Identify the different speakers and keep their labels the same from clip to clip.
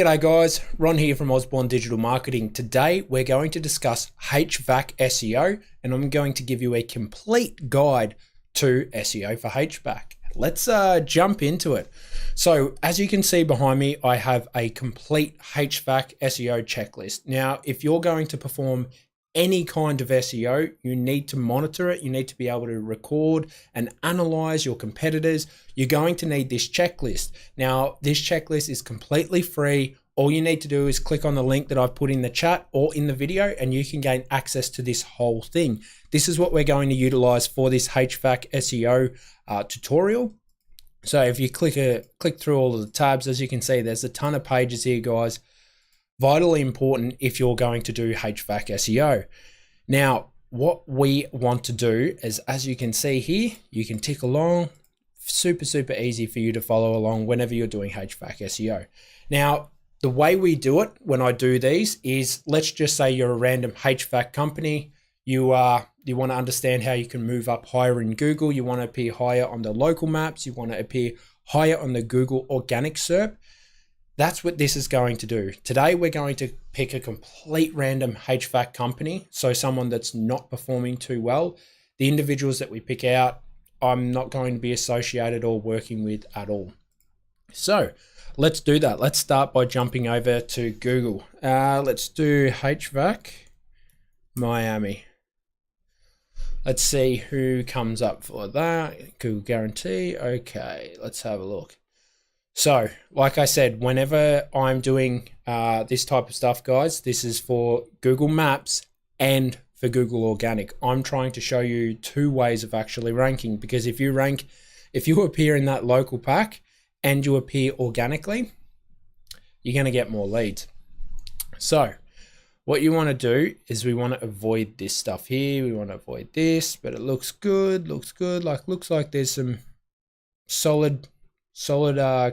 Speaker 1: G'day guys, Ron here from Osborne Digital Marketing. Today we're going to discuss HVAC SEO and I'm going to give you a complete guide to SEO for HVAC. Let's jump into it. So as you can see behind me, I have a complete HVAC SEO checklist. Now, if you're going to perform any kind of SEO, you need to monitor it. You need to be able to record and analyze your competitors. You're going to need this checklist. Now, this checklist is completely free. All you need to do is click on the link that I've put in the chat or in the video and you can gain access to this whole thing. This is what we're going to utilize for this HVAC SEO tutorial. So if you click through all of the tabs, as you can see, there's a ton of pages here, guys. Vitally important if you're going to do HVAC SEO. Now, what we want to do is, as you can see here, you can tick along. Super easy for you to follow along whenever you're doing HVAC SEO. Now, the way we do it when I do these is, let's just say you're a random HVAC company. You want to understand how you can move up higher in Google. You want to appear higher on the local maps. You want to appear higher on the Google organic SERP. That's what this is going to do. Today, we're going to pick a complete random HVAC company. So someone that's not performing too well. The individuals that we pick out, I'm not going to be associated or working with at all. So let's do that. Let's start by jumping over to Google. Let's do HVAC Miami. Let's see who comes up for that. Google guarantee. Okay, let's have a look. So, like I said, whenever I'm doing this type of stuff, guys, this is for Google Maps and for Google Organic. I'm trying to show you two ways of actually ranking, because if you appear in that local pack and you appear organically, you're going to get more leads. So, what you want to do is we want to avoid this stuff here. We want to avoid this, but it looks good, looks like there's some solid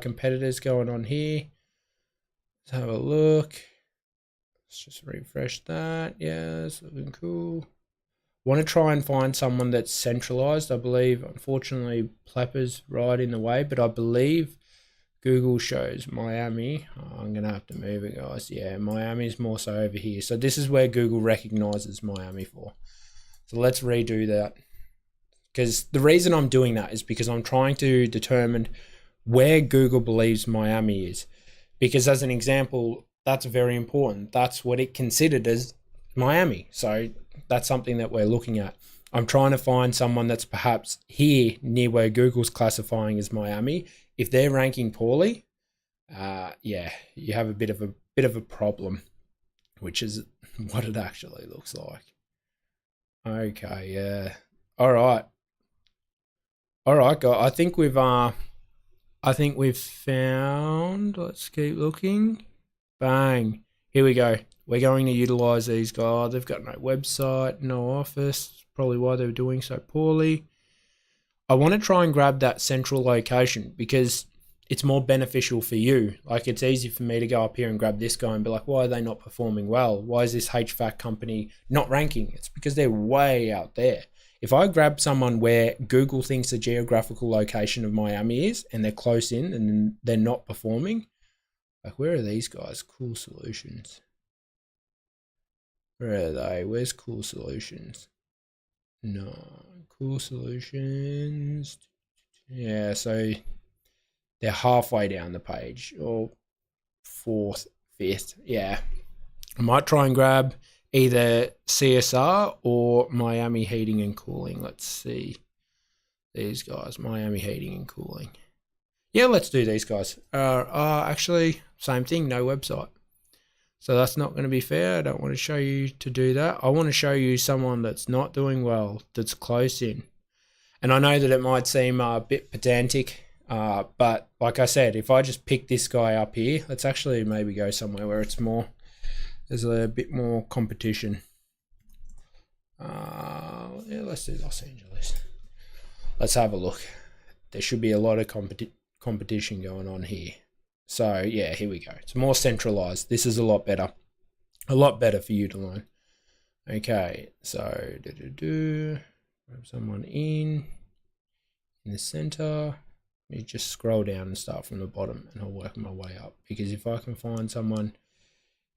Speaker 1: competitors going on here. Let's have a look. Let's just refresh that. Yeah, it's looking cool. Want to try and find someone that's centralized. I believe, unfortunately, Plepper's right in the way, but I believe Google shows Miami. Oh, I'm gonna have to move it, guys. Yeah, Miami's more so over here. So this is where Google recognizes Miami for. So let's redo that. Because the reason I'm doing that is because I'm trying to determine where Google believes Miami is. Because as an example, that's very important. That's what it considered as Miami. So that's something that we're looking at. I'm trying to find someone that's perhaps here near where Google's classifying as Miami. If they're ranking poorly, yeah, you have a bit of a problem, which is what it actually looks like. Okay, yeah. All right, guys. I think we've found. Let's keep looking. Bang. Here we go. We're going to utilize these guys. They've got no website, no office. Probably why they're doing so poorly. I want to try and grab that central location because it's more beneficial for you. Like, it's easy for me to go up here and grab this guy and be like, why are they not performing well? Why is this HVAC company not ranking? It's because they're way out there. If I grab someone where Google thinks the geographical location of Miami is and they're close in and they're not performing, like, where are these guys? Cool Solutions. Where are they? Where's Cool Solutions? No, Cool Solutions. Yeah, so they're halfway down the page, or fourth, fifth. Yeah, I might try and grab either CSR or Miami Heating and Cooling. Let's see these guys, Miami Heating and Cooling. Yeah, let's do these guys. Actually, same thing, no website. So that's not going to be fair. I don't want to show you to do that. I want to show you someone that's not doing well, that's close in. And I know that it might seem a bit pedantic, but like I said, if I just pick this guy up here, let's actually maybe go somewhere where there's a bit more competition. Yeah, let's do Los Angeles. Let's have a look. There should be a lot of competition going on here. So yeah, here we go. It's more centralized. This is a lot better for you to learn. Okay, so grab someone in the center. Let me just scroll down and start from the bottom, and I'll work my way up, because if I can find someone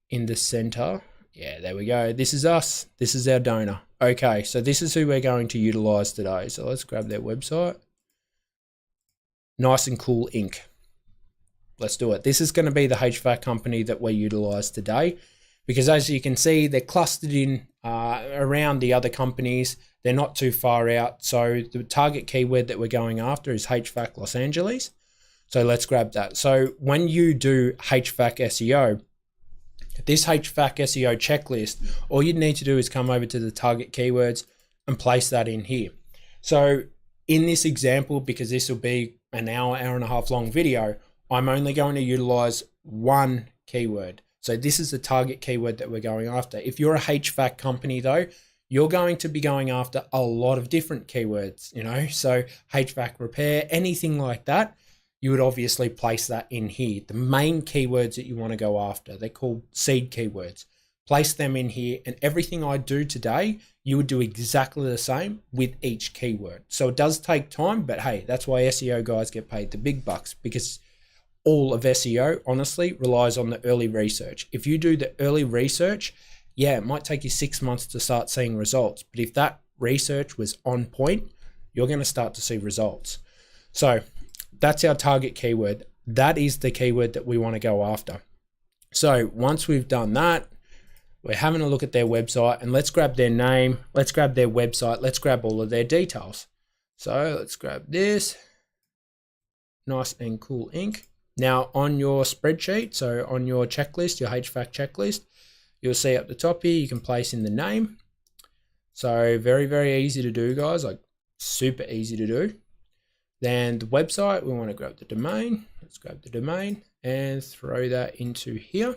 Speaker 1: in the center, yeah, there we go. This is us. This is our donor. Okay, so this is who we're going to utilize today. So let's grab their website. Nice and Cool Inc. Let's do it. This is going to be the HVAC company that we utilize today, because as you can see, they're clustered in around the other companies. They're not too far out. So the target keyword that we're going after is HVAC Los Angeles. So let's grab that. So when you do HVAC SEO, this HVAC SEO checklist, all you need to do is come over to the target keywords and place that in here. So in this example, because this will be an hour and a half long video, I'm only going to utilize one keyword. So this is the target keyword that we're going after. If you're a HVAC company though, you're going to be going after a lot of different keywords, you know, so HVAC repair, anything like that, you would obviously place that in here. The main keywords that you want to go after, they're called seed keywords. Place them in here, and everything I do today, you would do exactly the same with each keyword. So it does take time, but hey, that's why SEO guys get paid the big bucks, because all of SEO honestly relies on the early research. If you do the early research, yeah, it might take you 6 months to start seeing results, but if that research was on point, you're going to start to see results. So that's our target keyword. That is the keyword that we want to go after. So once we've done that, we're having a look at their website, and let's grab their name, let's grab their website, let's grab all of their details. So let's grab this, Nice and Cool Inc. Now on your spreadsheet, so on your checklist, your HVAC checklist, you'll see up the top here, you can place in the name. So very, very easy to do, guys, like super easy to do. Then the website, we want to grab the domain. Let's grab the domain and throw that into here.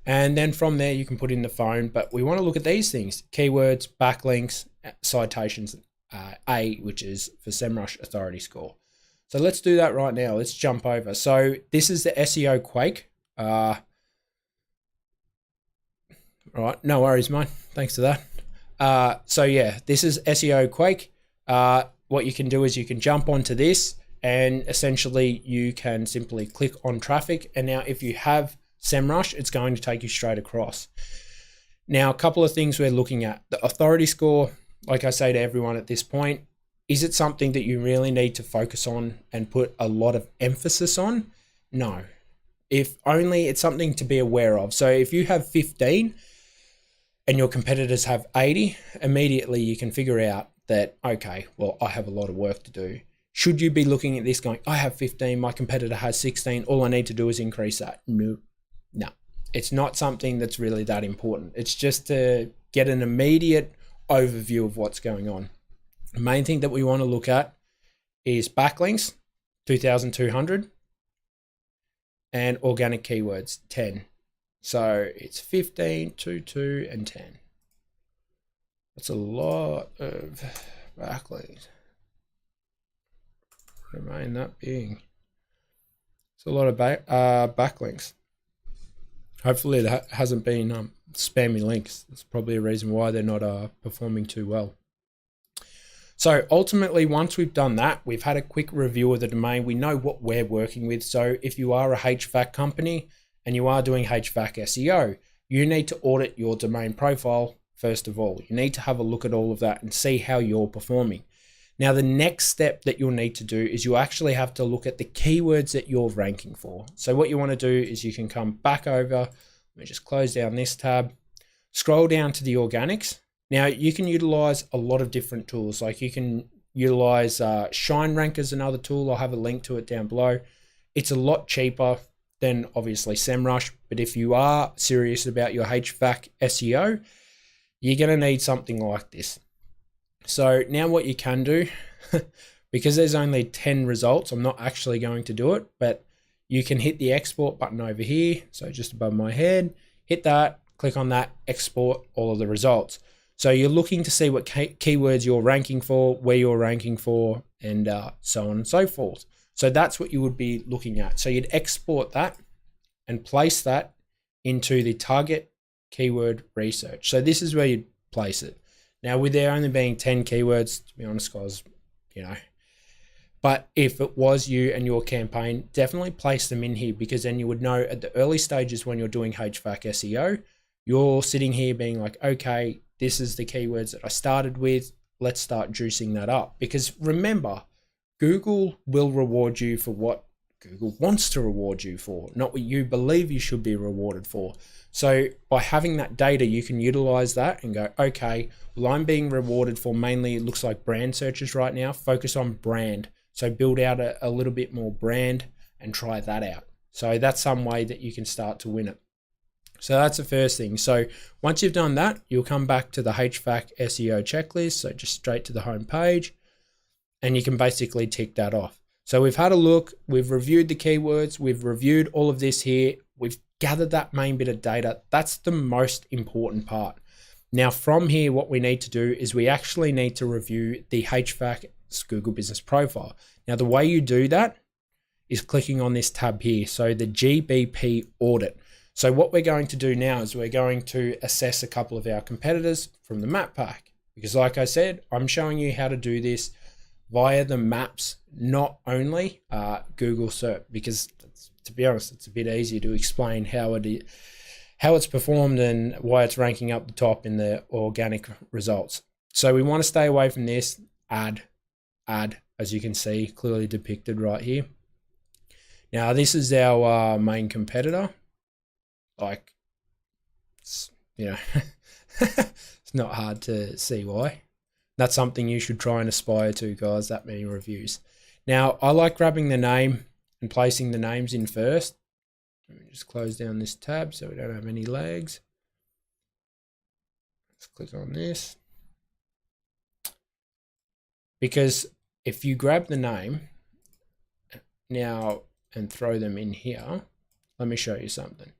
Speaker 1: And then from there, you can put in the phone, but we want to look at these things: keywords, backlinks, citations, A, which is for SEMrush authority score. So let's do that right now. Let's jump over. So this is the SEO Quake. Right, no worries, mate. Thanks for that. So yeah, this is SEO Quake. What you can do is you can jump onto this, and essentially you can simply click on traffic. And now if you have SEMrush, it's going to take you straight across. Now, a couple of things we're looking at. The authority score, like I say to everyone at this point, is it something that you really need to focus on and put a lot of emphasis on? No. If only it's something to be aware of. So if you have 15 and your competitors have 80, immediately you can figure out that, okay, well, I have a lot of work to do. Should you be looking at this going, I have 15, my competitor has 16, all I need to do is increase that? No, it's not something that's really that important. It's just to get an immediate overview of what's going on. The main thing that we want to look at is backlinks, 2,200, and organic keywords, 10. So it's 15, 2, 2, and 10. That's a lot of backlinks. Remain that being. It's a lot of backlinks. Hopefully that hasn't been spammy links. That's probably a reason why they're not performing too well. So ultimately, once we've done that, we've had a quick review of the domain. We know what we're working with. So if you are a HVAC company and you are doing HVAC SEO, you need to audit your domain profile first of all. You need to have a look at all of that and see how you're performing. Now, the next step that you'll need to do is you actually have to look at the keywords that you're ranking for. So what you want to do is you can come back over. Let me just close down this tab, scroll down to the organics. Now, you can utilize a lot of different tools. Like you can utilize Shine Rank as another tool. I'll have a link to it down below. It's a lot cheaper than obviously SEMrush, but if you are serious about your HVAC SEO, you're going to need something like this. So now what you can do, because there's only 10 results, I'm not actually going to do it, but you can hit the export button over here. So just above my head, hit that, click on that, export all of the results. So you're looking to see what keywords you're ranking for, where you're ranking for, and so on and so forth. So that's what you would be looking at. So you'd export that and place that into the target keyword research. So this is where you'd place it. Now, with there only being 10 keywords, to be honest, guys, you know, But if it was you and your campaign, definitely place them in here, because then you would know at the early stages when you're doing HVAC SEO, you're sitting here being like, okay, this is the keywords that I started with. Let's start juicing that up. Because remember, Google will reward you for what Google wants to reward you for, not what you believe you should be rewarded for. So by having that data, you can utilize that and go, okay, well, I'm being rewarded for mainly, it looks like brand searches right now. Focus on brand. So build out a little bit more brand and try that out. So that's some way that you can start to win it. So that's the first thing. So once you've done that, you'll come back to the HVAC SEO checklist. So just straight to the home page, and you can basically tick that off. So we've had a look, we've reviewed the keywords, we've reviewed all of this here, we've gathered that main bit of data. That's the most important part. Now from here, what we need to do is we actually need to review the HVAC Google Business Profile. Now the way you do that is clicking on this tab here. So the GBP audit. So what we're going to do now is we're going to assess a couple of our competitors from the map pack. Because like I said, I'm showing you how to do this via the maps, not only Google search, because to be honest, it's a bit easier to explain how it's performed and why it's ranking up the top in the organic results. So we want to stay away from this ad, as you can see clearly depicted right here. Now this is our main competitor. Like, it's not hard to see why. That's something you should try and aspire to, guys, that many reviews. Now, I like grabbing the name and placing the names in first. Let me just close down this tab so we don't have any lags. Let's click on this. Because if you grab the name now and throw them in here, let me show you something.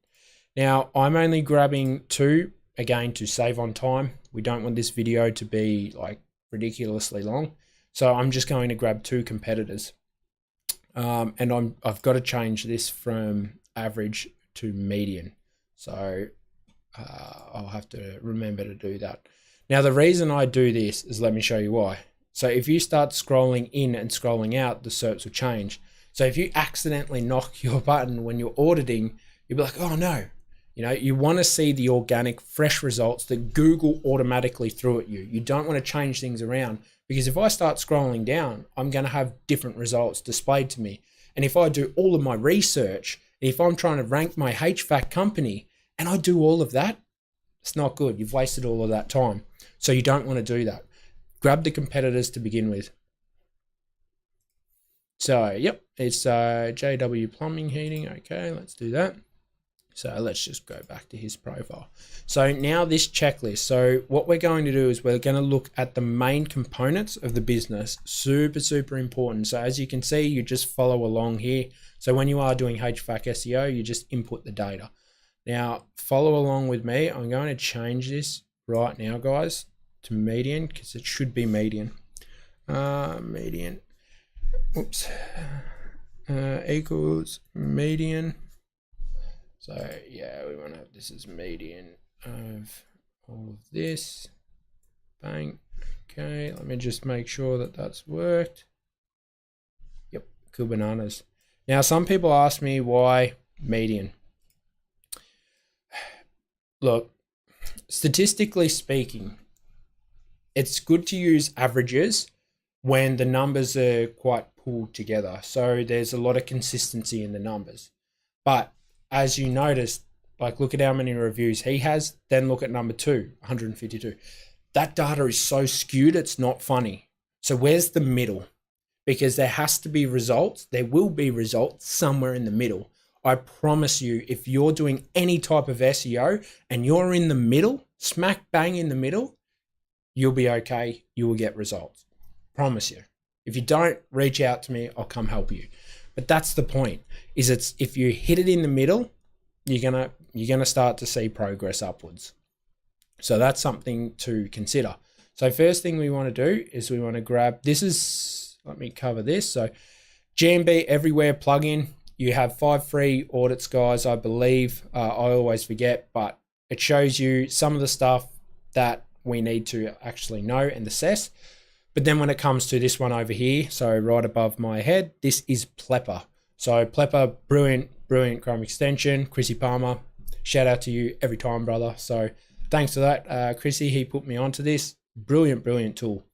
Speaker 1: Now, I'm only grabbing 2, again, to save on time. We don't want this video to be like ridiculously long. So I'm just going to grab 2 competitors. And I've got to change this from average to median. So I'll have to remember to do that. Now, the reason I do this is, let me show you why. So if you start scrolling in and scrolling out, the SERPs will change. So if you accidentally knock your button when you're auditing, you'll be like, oh no. You want to see the organic, fresh results that Google automatically threw at you. You don't want to change things around, because if I start scrolling down, I'm going to have different results displayed to me. And if I do all of my research, if I'm trying to rank my HVAC company and I do all of that, it's not good. You've wasted all of that time. So you don't want to do that. Grab the competitors to begin with. So, yep, it's JW Plumbing Heating. Okay, let's do that. So let's just go back to his profile. So now this checklist. So what we're going to do is we're going to look at the main components of the business. Super, super important. So as you can see, you just follow along here. So when you are doing HVAC SEO, you just input the data. Now follow along with me. I'm going to change this right now, guys, to median, because it should be median. Median. Oops. Equals median. So yeah, we want to have this as median of all of this. Bang. Okay, let me just make sure that that's worked. Yep, cool bananas. Now, some people ask me why median. Look, statistically speaking, it's good to use averages when the numbers are quite pulled together. So there's a lot of consistency in the numbers. But as you notice, like, look at how many reviews he has, then look at number 2, 152. That data is so skewed, it's not funny. So where's the middle? Because there has to be results. There will be results somewhere in the middle. I promise you, if you're doing any type of SEO and you're in the middle, smack bang in the middle, you'll be okay. You will get results. Promise you. If you don't, reach out to me. I'll come help you. But that's the point, is it's if you hit it in the middle, you're gonna start to see progress upwards. So that's something to consider. So first thing we want to do is we want to grab, let me cover this. So GMB Everywhere plugin, you have 5 free audits, guys, I believe. I always forget, but it shows you some of the stuff that we need to actually know and assess. But then when it comes to this one over here, so right above my head, this is Plepper. So Plepper, brilliant Chrome extension. Chrissy Palmer, shout out to you every time, brother. So thanks for that, Chrissy. He put me onto this. Brilliant tool.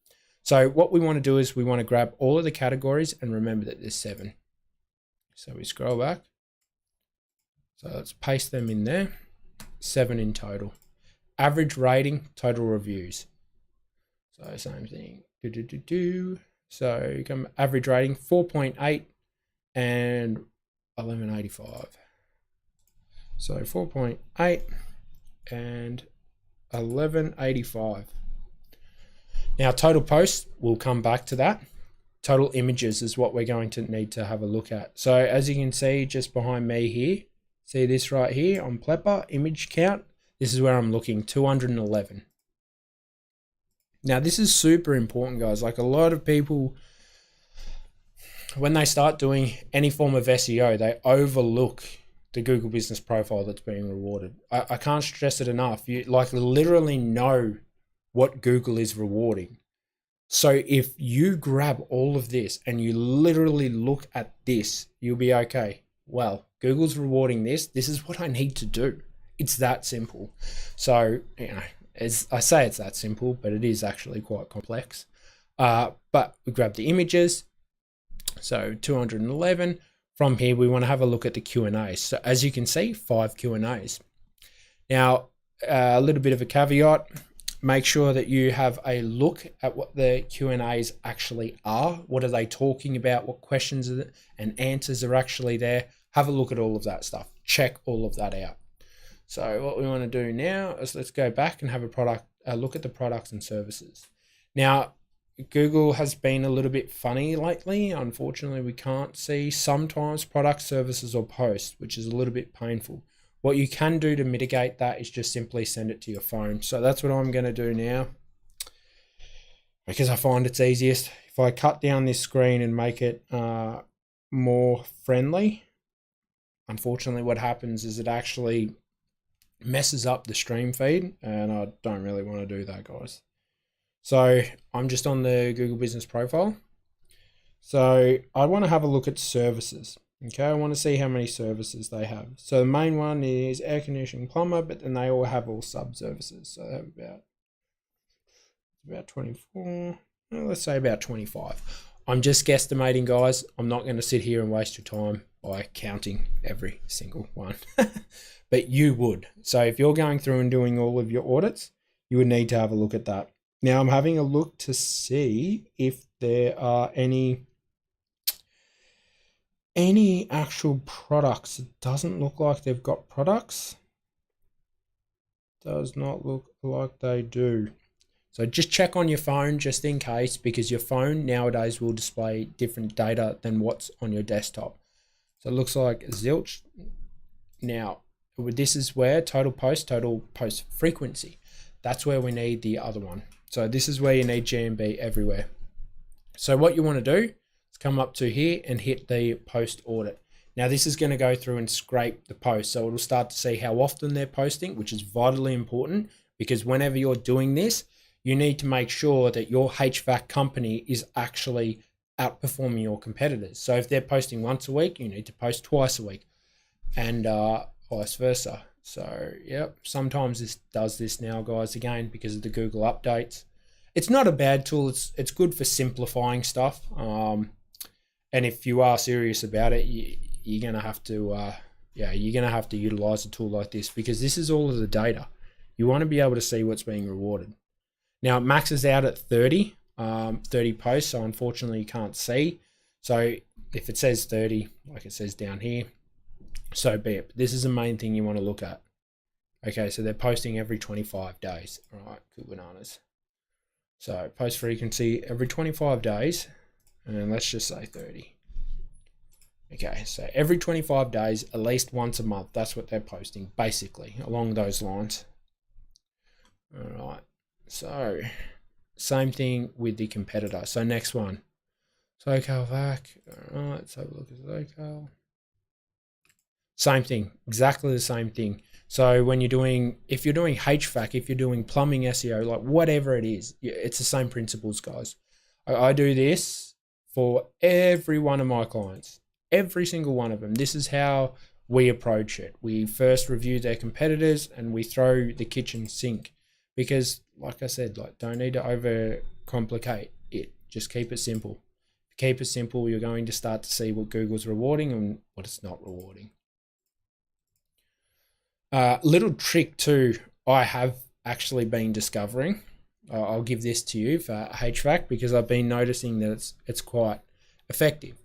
Speaker 1: So what we want to do is we want to grab all of the categories and remember that there's 7. So we scroll back. So let's paste them in there. 7 in total. Average rating, total reviews. So same thing. So come average rating 4.8 and 1185. So 4.8 and 1185. Now total posts, we'll come back to that. Total images is what we're going to need to have a look at. So as you can see just behind me here, see this right here on Plepper, image count. This is where I'm looking, 211. Now this is super important, guys. Like a lot of people, when they start doing any form of SEO, they overlook the Google Business Profile that's being rewarded. I can't stress it enough. You like literally know what Google is rewarding. So if you grab all of this and you literally look at this, you'll be okay. Well, Google's rewarding this. This is what I need to do. It's that simple. So, you know, as I say, it's that simple, but it is actually quite complex. But we grab the images. So 211. From here, we want to have a look at the Q&As. So as you can see, 5 Q&As. Now, a little bit of a caveat. Make sure that you have a look at what the Q&As actually are. What are they talking about? What questions and answers are actually there? Have a look at all of that stuff. Check all of that out. So what we want to do now is let's go back and have a look at the products and services. Now, Google has been a little bit funny lately. Unfortunately, we can't see sometimes product, services, or posts, which is a little bit painful. What you can do to mitigate that is just simply send it to your phone. So that's what I'm going to do now because I find it's easiest. If I cut down this screen and make it more friendly, unfortunately what happens is it actually messes up the stream feed, and I don't really want to do that, guys. So I'm just on the Google Business Profile. So I want to have a look at services. Okay, I want to see how many services they have. So the main one is air conditioning, plumber, but then they all have all sub services. So they have about 24. Well, let's say about 25. I'm just guesstimating, guys. I'm not going to sit here and waste your time by counting every single one. But you would. So if you're going through and doing all of your audits, you would need to have a look at that. Now I'm having a look to see if there are any actual products. It doesn't look like they've got products. Does not look like they do. So just check on your phone just in case, because your phone nowadays will display different data than what's on your desktop. So it looks like zilch. Now, this is where total post frequency. That's where we need the other one. So this is where you need GMB everywhere. So what you want to do is come up to here and hit the post audit. Now this is going to go through and scrape the post. So it'll start to see how often they're posting, which is vitally important, because whenever you're doing this, you need to make sure that your HVAC company is actually outperforming your competitors. So if they're posting once a week, you need to post twice a week, and vice versa. So yep, sometimes this does this now, guys, again, because of the Google updates. It's not a bad tool. It's good for simplifying stuff. And if you are serious about it, you're gonna have to utilize a tool like this, because this is all of the data. You want to be able to see what's being rewarded. Now it maxes out at 30 posts, so unfortunately you can't see. So if it says 30, like it says down here, so be it. But this is the main thing you want to look at. Okay, so they're posting every 25 days. All right, good bananas. So post frequency every 25 days, and let's just say 30. Okay, so every 25 days, at least once a month. That's what they're posting, basically, along those lines. All right. So, same thing with the competitor. So next one, SoCal VAC. All right, let's have a look at SoCal. Same thing, exactly the same thing. So when you're doing, if you're doing HVAC, if you're doing plumbing SEO, like whatever it is, it's the same principles, guys. I do this for every one of my clients, every single one of them. This is how we approach it. We first review their competitors and we throw the kitchen sink because, like I said, don't need to overcomplicate it. Just keep it simple. Keep it simple. You're going to start to see what Google's rewarding and what it's not rewarding. Little trick too, I have actually been discovering. I'll give this to you for HVAC because I've been noticing that it's quite effective.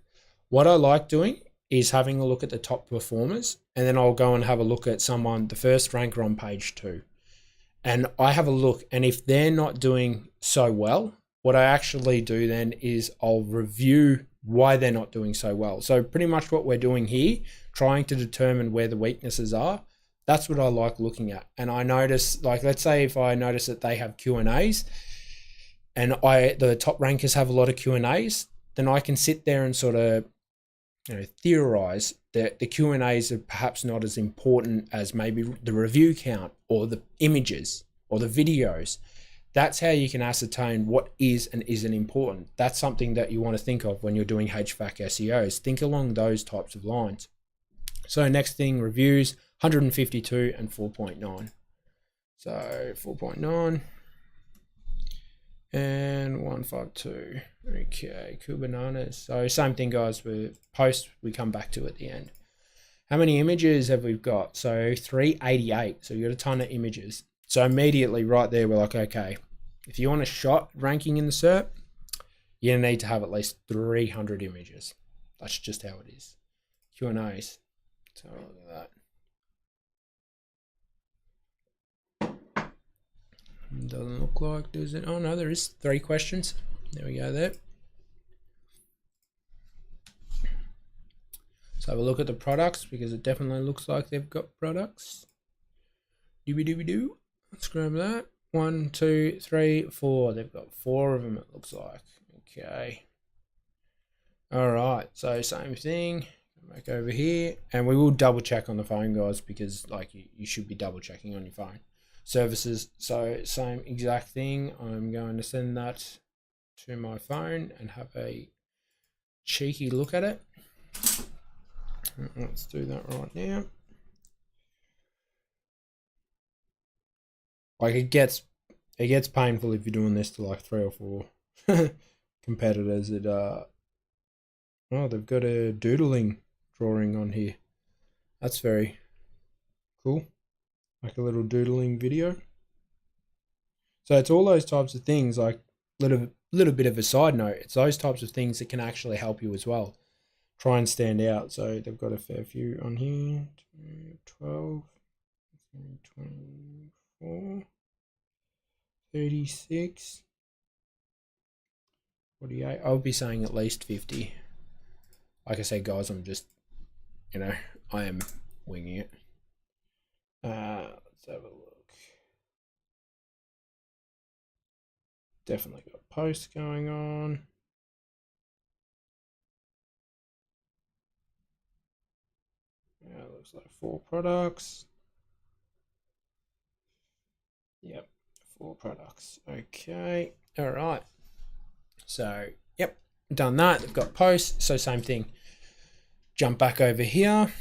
Speaker 1: What I like doing is having a look at the top performers, and then I'll go and have a look at someone, the first ranker on page 2. And I have a look, and if they're not doing so well, what I actually do then is I'll review why they're not doing so well. So pretty much what we're doing here, trying to determine where the weaknesses are, that's what I like looking at. And I notice, let's say if I notice that they have Q&As and the top rankers have a lot of Q&As, then I can sit there and sort of theorize that the Q&As are perhaps not as important as maybe the review count or the images or the videos. That's how you can ascertain what is and isn't important. That's something that you want to think of when you're doing HVAC SEOs. Think along those types of lines. So next thing, reviews, 152 and 4.9. So 4.9 and 152. Okay, cool bananas. So same thing, guys, with post, we come back to at the end. How many images have we got? So 388. So you got a ton of images. So immediately right there, we're like, okay, if you want a shot ranking in the SERP, you need to have at least 300 images. That's just how it is. Q&As. So look at that. Doesn't look like there's it. Oh no, there is 3 questions. There we go there. So have a look at the products because it definitely looks like they've got products. Dooby. Let's grab that. 1, 2, 3, 4. They've got 4 of them, it looks like. Okay. All right. So same thing. Back over here, and we will double check on the phone, guys, because you should be double checking on your phone. Services, so same exact thing. I'm going to send that to my phone and have a cheeky look at it. Let's do that right now. It gets painful if you're doing this to 3 or 4 competitors. Oh, they've got a doodling drawing on here. That's very cool. Like a little doodling video. So it's all those types of things, little bit of a side note. It's those types of things that can actually help you as well. Try and stand out. So they've got a fair few on here. 12, 24, 36, 48. I'll be saying at least 50. Like I say, guys, I'm just, I am winging it. Let's have a look. Definitely got posts going on. Yeah, looks like 4 products. Yep, 4 products. Okay, all right. So, yep, done that. They've got posts, so same thing. Jump back over here.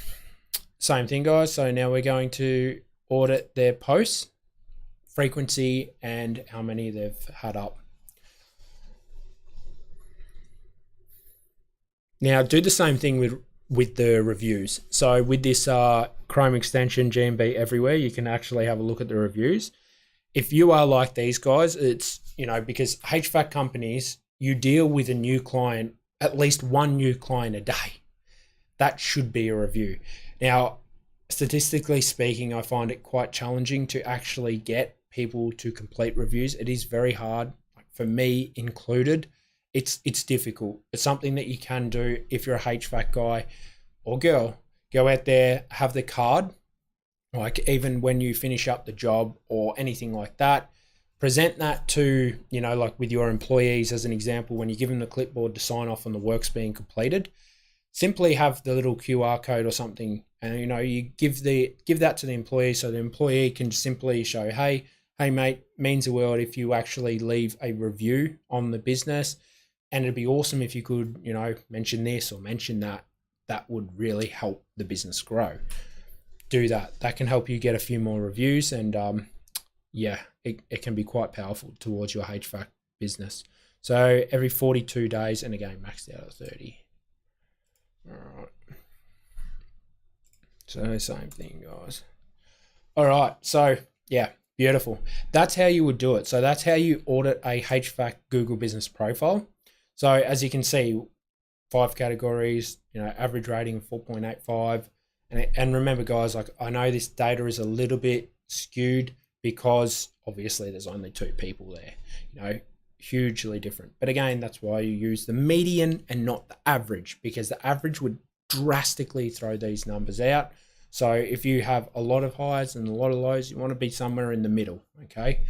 Speaker 1: Same thing, guys. So now we're going to audit their posts, frequency, and how many they've had up. Now do the same thing with the reviews. So with this Chrome extension, GMB everywhere, you can actually have a look at the reviews. If you are like these guys, it's, because HVAC companies, you deal with a new client, at least one new client a day. That should be a review. Now, statistically speaking, I find it quite challenging to actually get people to complete reviews. It is very hard, for me included. It's difficult. It's something that you can do if you're a HVAC guy or girl. Go out there, have the card, even when you finish up the job or anything like that. Present that to, with your employees as an example, when you give them the clipboard to sign off on the work's being completed. Simply have the little QR code or something, and you give that to the employee, so the employee can simply show, hey mate, means the world if you actually leave a review on the business. And it'd be awesome if you could, you know, mention this or mention that. That would really help the business grow. Do that. That can help you get a few more reviews, and yeah, it can be quite powerful towards your HVAC business. So every 42 days, and again, maxed out at 30. All right. So same thing, guys. All right. So yeah, beautiful. That's how you would do it. So that's how you audit a HVAC Google Business Profile. So as you can see, 5 categories, you know, average rating of 4.85. And remember, guys, like, I know this data is a little bit skewed because obviously there's only 2 people there, you know, hugely different. But again, that's why you use the median and not the average, because the average would drastically throw these numbers out. So if you have a lot of highs and a lot of lows, you want to be somewhere in the middle. Okay.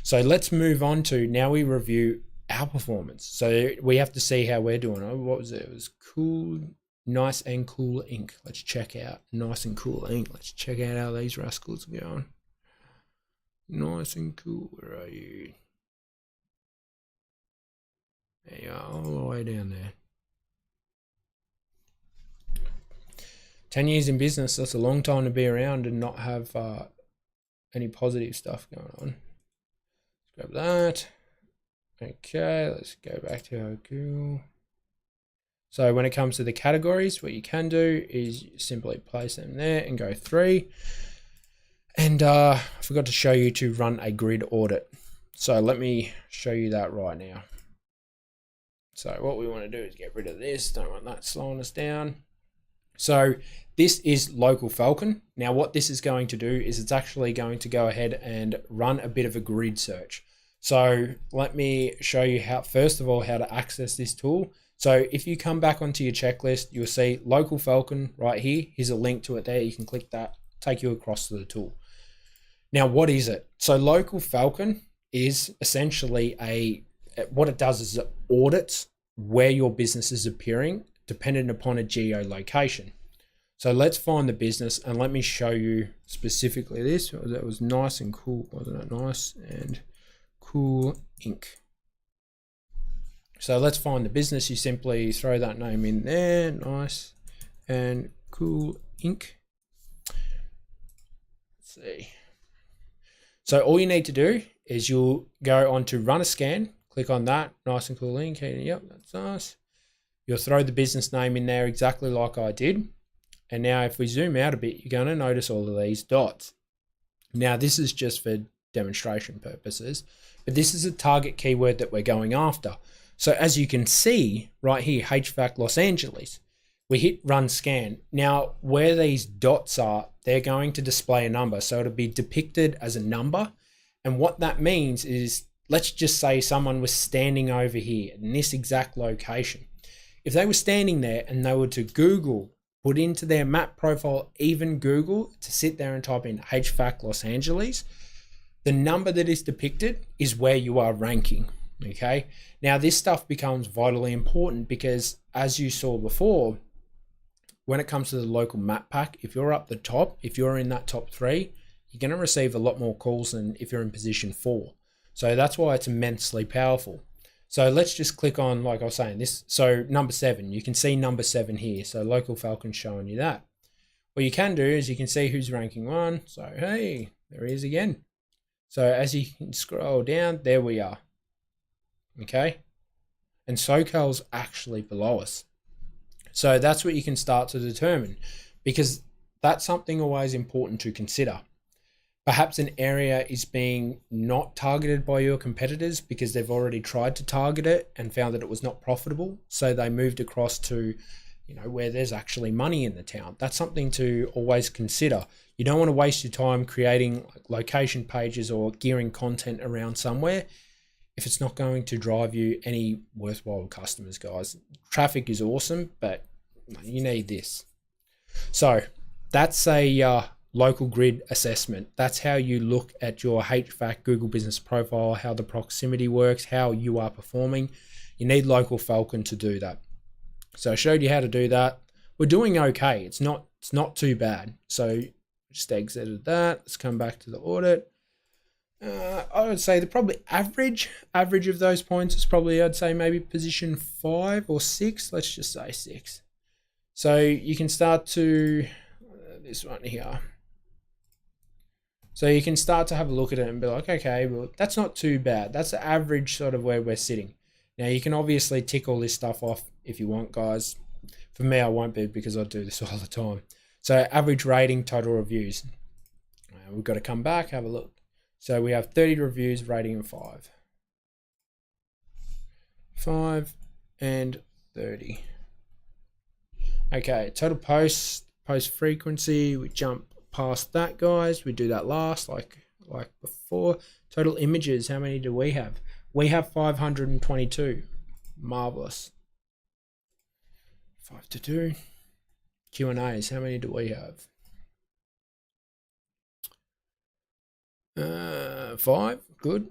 Speaker 1: So let's move on to, now we review our performance. So we have to see how we're doing. Oh, what was it? It was cool, nice and cool ink. Let's check out nice and cool ink. Let's check out how these rascals are going. Nice and cool. Where are you? There you are, all the way down there. 10 years in business, that's a long time to be around and not have any positive stuff going on. Let's grab that. Okay, let's go back to our Google. So when it comes to the categories, what you can do is simply place them there and go 3. And I forgot to show you to run a grid audit. So let me show you that right now. So what we want to do is get rid of this. Don't want that slowing us down. So this is Local Falcon. Now what this is going to do is it's actually going to go ahead and run a bit of a grid search. So let me show you how, first of all, how to access this tool. So if you come back onto your checklist, you'll see Local Falcon right here. Here's a link to it there. You can click that, take you across to the tool. Now, what is it? So Local Falcon is essentially what it does is it audits where your business is appearing dependent upon a geolocation. So let's find the business and let me show you specifically this. That was nice and cool, wasn't it? Nice and cool ink. So let's find the business. You simply throw that name in there. Nice and cool ink. Let's see. So all you need to do is you'll go on to run a scan, click on that, nice and cool ink. Yep, that's nice. You'll throw the business name in there exactly like I did. And now if we zoom out a bit, you're going to notice all of these dots. Now this is just for demonstration purposes, but this is a target keyword that we're going after. So as you can see right here, HVAC Los Angeles, we hit run scan. Now where these dots are, they're going to display a number. So it'll be depicted as a number. And what that means is, let's just say someone was standing over here in this exact location. If they were standing there and they were to Google, put into their map profile, even Google, to sit there and type in HVAC Los Angeles, the number that is depicted is where you are ranking. Okay. Now this stuff becomes vitally important because, as you saw before, when it comes to the local map pack, if you're up the top, if you're in that top 3, you're going to receive a lot more calls than if you're in position 4. So that's why it's immensely powerful. So let's just click on, like I was saying, this. So number 7, you can see number 7 here. So Local Falcon's showing you that. What you can do is you can see who's ranking 1. So hey, there he is again. So as you can scroll down, there we are. Okay. And SoCal's actually below us. So that's what you can start to determine, because that's something always important to consider. Perhaps an area is being not targeted by your competitors because they've already tried to target it and found that it was not profitable. So they moved across to, you know, where there's actually money in the town. That's something to always consider. You don't want to waste your time creating location pages or gearing content around somewhere if it's not going to drive you any worthwhile customers, guys. Traffic is awesome, but you need this. So that's a local grid assessment. That's how you look at your HVAC Google Business Profile, how the proximity works, how you are performing. You need Local Falcon to do that. So I showed you how to do that. We're doing okay. It's not too bad. So just exited that. Let's come back to the audit. I would say the probably average of those points is probably, I'd say maybe position 5 or 6. Let's just say 6. So you can start to this one here. So you can start to have a look at it and be like, okay, well, that's not too bad. That's the average sort of where we're sitting. Now you can obviously tick all this stuff off if you want, guys. For me, I won't be, because I do this all the time. So average rating, total reviews. We've got to come back, have a look. So we have 30 reviews, rating of 5. 5 and 30. Okay, total post frequency, we jump past that, guys. We do that last, like before. Total images, how many do we have? We have 522. Marvelous. 5 to 2. Q&As, how many do we have? 5, good.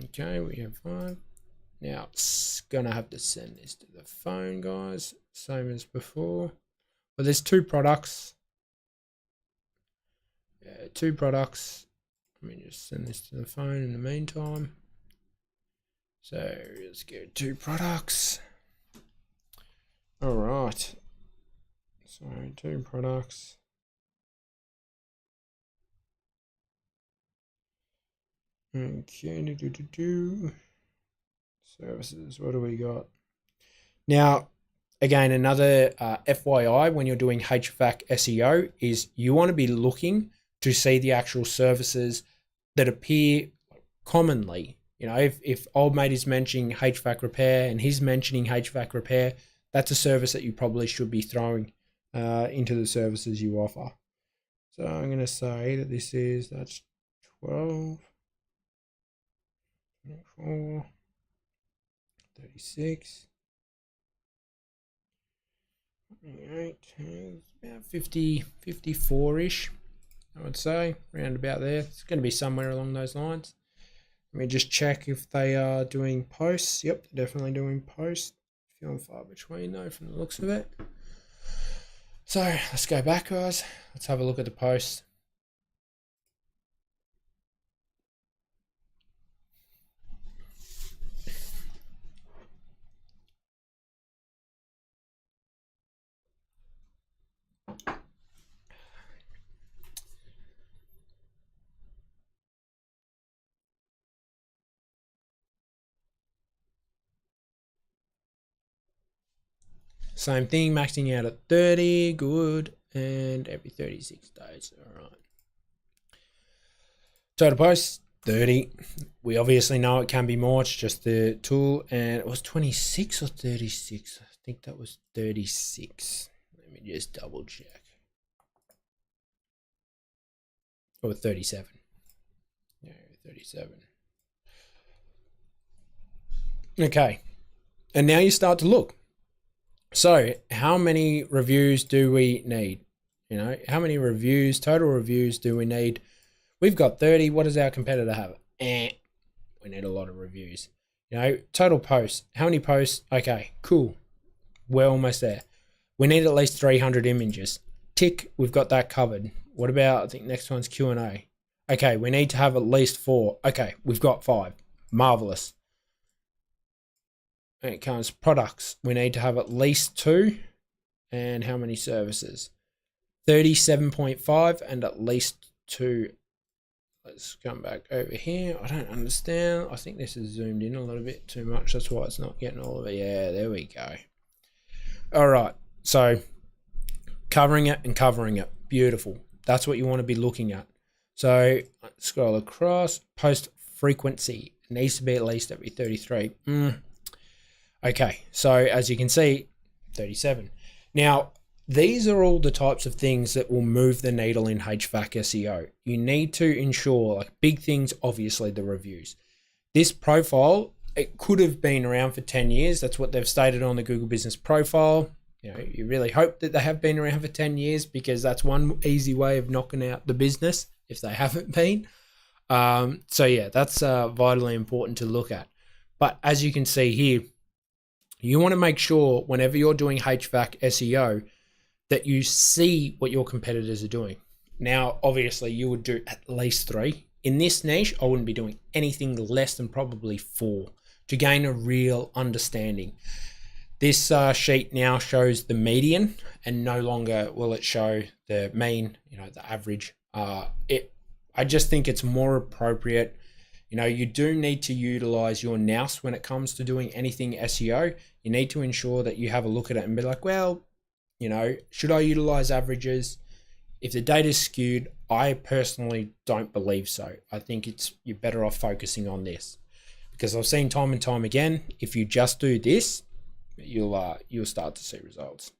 Speaker 1: Okay, we have 5. Now it's gonna have to send this to the phone, guys, same as before. But there's 2 products. Yeah, 2 products. Let me just send this to the phone in the meantime. So let's go 2 products. All right. So 2 products. Okay, services, what do we got? Now, again, another FYI when you're doing HVAC SEO is you want to be looking to see the actual services that appear commonly. You know, if old mate is mentioning HVAC repair and he's mentioning HVAC repair, that's a service that you probably should be throwing into the services you offer. So I'm going to say that that's 12. 24, 36, 28, about 50, 54-ish, I would say, around about there. It's going to be somewhere along those lines. Let me just check if they are doing posts. Yep, they're definitely doing posts. Few and far between though from the looks of it. So let's go back, guys. Let's have a look at the posts. Same thing, maxing out at 30, good, and every 36 days, all right. Total posts, 30. We obviously know it can be more, it's just the tool, and it was 26 or 36. I think that was 36. Let me just double check. Or 37. Yeah, 37. Okay, and now you start to look. So how many reviews do we need? You know, how many reviews, total reviews do we need? We've got 30. What does our competitor have? We need a lot of reviews. You know, total posts. How many posts? Okay, cool. We're almost there. We need at least 300 images. Tick, we've got that covered. What about, I think next one's Q&A. Okay, we need to have at least 4. Okay, we've got 5. Marvelous. When it comes to products, we need to have at least 2. And how many services? 37.5 and at least 2. Let's come back over here. I don't understand. I think this is zoomed in a little bit too much. That's why it's not getting all of it. Yeah, there we go. All right. So covering it and covering it. Beautiful. That's what you want to be looking at. So let's scroll across. Post frequency. It needs to be at least every 33. Okay, so as you can see, 37. Now, these are all the types of things that will move the needle in HVAC SEO. You need to ensure, like big things, obviously the reviews. This profile, it could have been around for 10 years. That's what they've stated on the Google Business Profile. You know, you really hope that they have been around for 10 years because that's one easy way of knocking out the business if they haven't been. So yeah, that's vitally important to look at. But as you can see here, you want to make sure whenever you're doing HVAC SEO that you see what your competitors are doing. Now, obviously, you would do at least 3. In this niche, I wouldn't be doing anything less than probably 4 to gain a real understanding. This sheet now shows the median, and no longer will it show the mean, the average. I just think it's more appropriate. You do need to utilize your nous when it comes to doing anything SEO. You need to ensure that you have a look at it and be like, well, should I utilize averages? If the data is skewed, I personally don't believe so. I think you're better off focusing on this, because I've seen time and time again, if you just do this, you'll start to see results.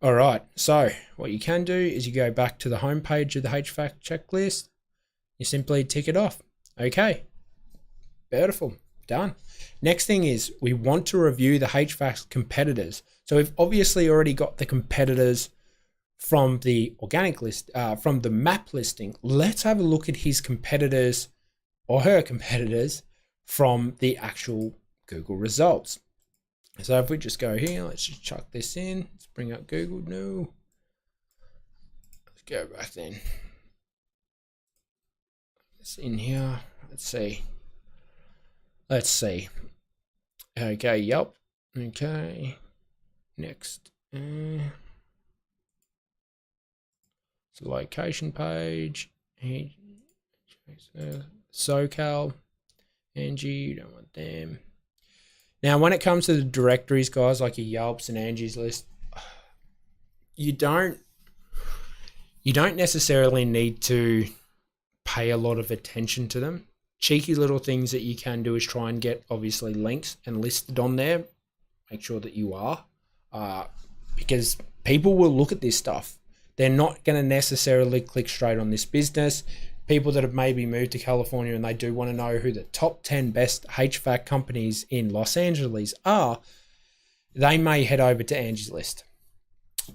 Speaker 1: All right, so what you can do is you go back to the home page of the HVAC checklist. You simply tick it off. Okay, beautiful, done. Next thing is we want to review the HVAC competitors. So we've obviously already got the competitors from the organic list, from the map listing. Let's have a look at his competitors or her competitors from the actual Google results. So if we just go here, let's just chuck this in. Let's bring up Google. No. Let's go back then. It's in here. Let's see. Okay, yep. Okay. Next. It's a location page. SoCal. Angie, don't want them. Now, when it comes to the directories, guys, like your Yelps and Angie's List, you don't necessarily need to pay a lot of attention to them. Cheeky little things that you can do is try and get, obviously, links and listed on there. Make sure that you are, because people will look at this stuff. They're not going to necessarily click straight on this business. People that have maybe moved to California and they do want to know who the top 10 best HVAC companies in Los Angeles are, they may head over to Angie's List.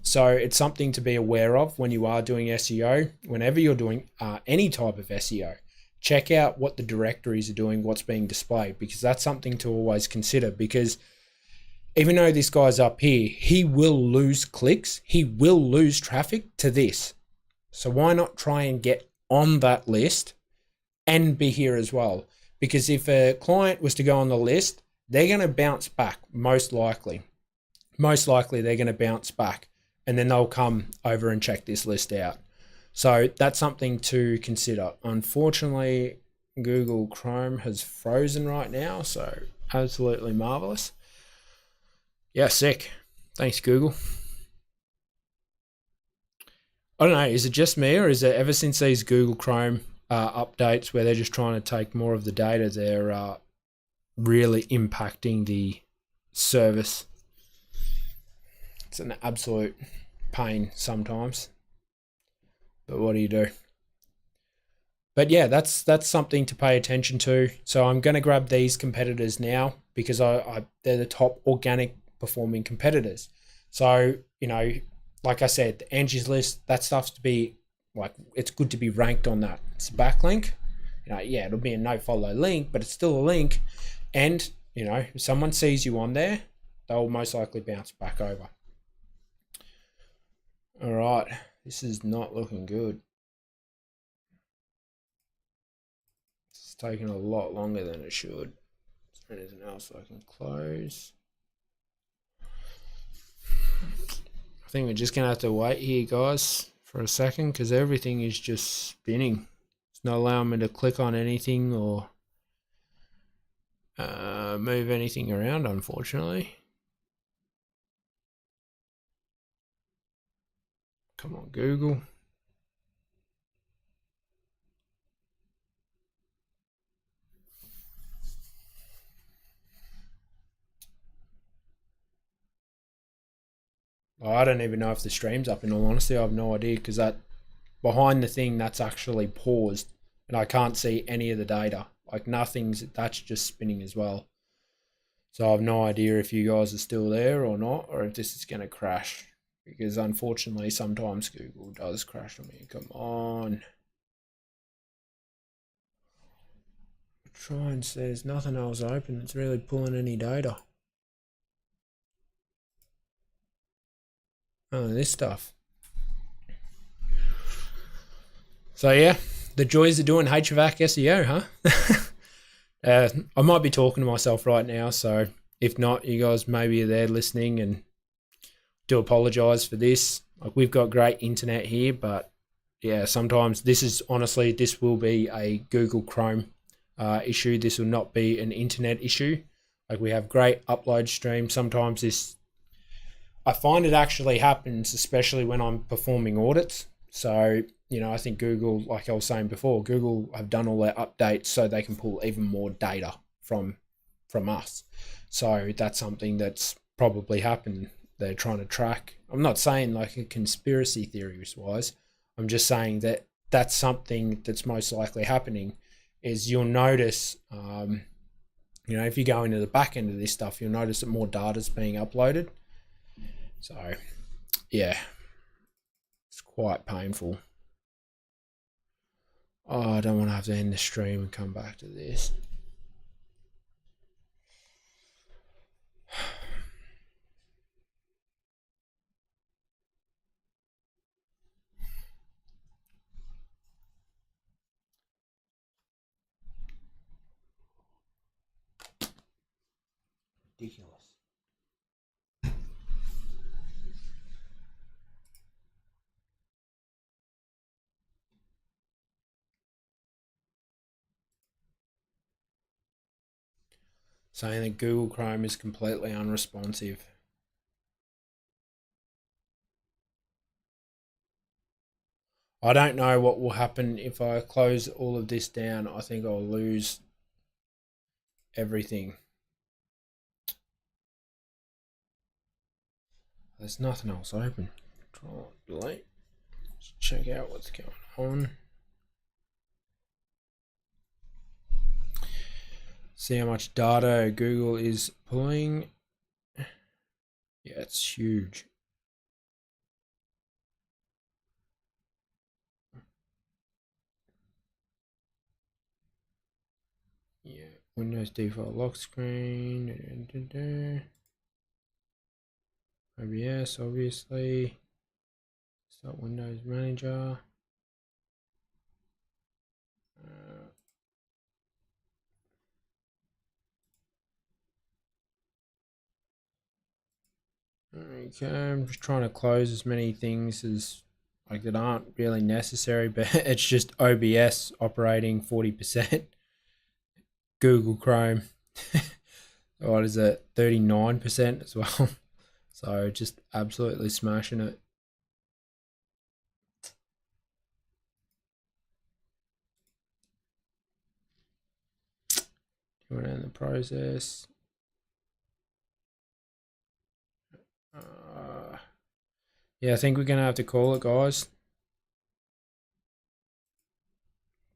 Speaker 1: So it's something to be aware of when you are doing SEO. Whenever you're doing any type of SEO, check out what the directories are doing, what's being displayed, because that's something to always consider. Because even though this guy's up here, he will lose clicks, he will lose traffic to this. So why not try and get on that list and be here as well? Because if a client was to go on the list, they're going to bounce back. Most likely they're going to bounce back, and then they'll come over and check this list out. So that's something to consider. Unfortunately, Google Chrome has frozen right now, so absolutely marvelous. Yeah, sick. Thanks, Google. I don't know, is it just me, or is it ever since these Google Chrome updates where they're just trying to take more of the data, they're really impacting the service? It's an absolute pain sometimes, but what do you do? But yeah, that's something to pay attention to. So I'm going to grab these competitors now because they're the top organic performing competitors. So, like I said, the Angie's List, that stuff's to be like, it's good to be ranked on that. It's a backlink. Yeah, it'll be a no follow link, but it's still a link. And, if someone sees you on there, they'll most likely bounce back over. All right, this is not looking good. It's taking a lot longer than it should. Is there anything else I can close? I think we're just going to have to wait here, guys, for a second, because everything is just spinning. It's not allowing me to click on anything or move anything around, unfortunately. Come on, Google. I don't even know if the stream's up, in all honesty. I have no idea, because that behind the thing, that's actually paused and I can't see any of the data. Like that's just spinning as well. So I have no idea if you guys are still there or not, or if this is going to crash, because unfortunately sometimes Google does crash on me. Come on. Try and see, there's nothing else open that's really pulling any data. Oh, this stuff. So yeah, the joys of doing HVAC SEO, huh? I might be talking to myself right now, so if not, you guys maybe are there listening, and do apologize for this. Like, we've got great internet here, but yeah, sometimes this will be a Google Chrome issue. This will not be an internet issue. Like, we have great upload streams. Sometimes I find it actually happens, especially when I'm performing audits. So, I think Google, like I was saying before, Google have done all their updates so they can pull even more data from us. So that's something that's probably happened. They're trying to track. I'm not saying like a conspiracy theories wise. I'm just saying that that's something that's most likely happening. Is you'll notice, if you go into the back end of this stuff, you'll notice that more data is being uploaded. So, yeah, it's quite painful. Oh, I don't want to have to end the stream and come back to this. Ridiculous. Saying that Google Chrome is completely unresponsive. I don't know what will happen if I close all of this down. I think I'll lose everything. There's nothing else open. Control delete. Let's check out what's going on. See how much data Google is pulling. Yeah, it's huge. Yeah, Windows default lock screen. OBS, obviously. Start Windows Manager. Okay, I'm just trying to close as many things as like that aren't really necessary, but it's just OBS operating 40%. Google Chrome, what is it, 39% as well. So just absolutely smashing it. Doing it in the process. Yeah, I think we're gonna have to call it, guys.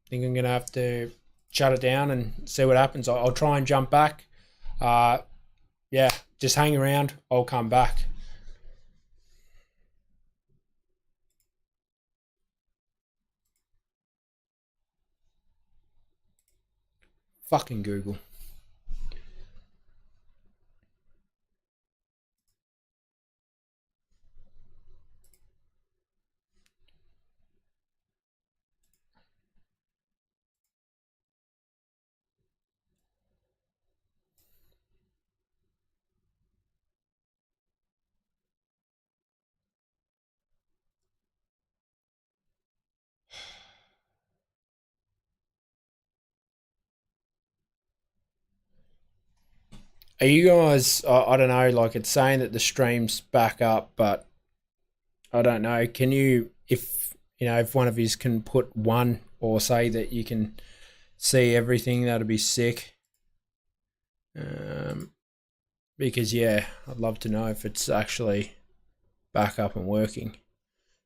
Speaker 1: I think I'm gonna have to shut it down and see what happens. I'll try and jump back. Yeah, just hang around. I'll come back. Fucking Google. Are you guys, I don't know, like it's saying that the stream's back up, but I don't know. Can you, if one of you can put one or say that you can see everything, that'd be sick. Because yeah, I'd love to know if it's actually back up and working. It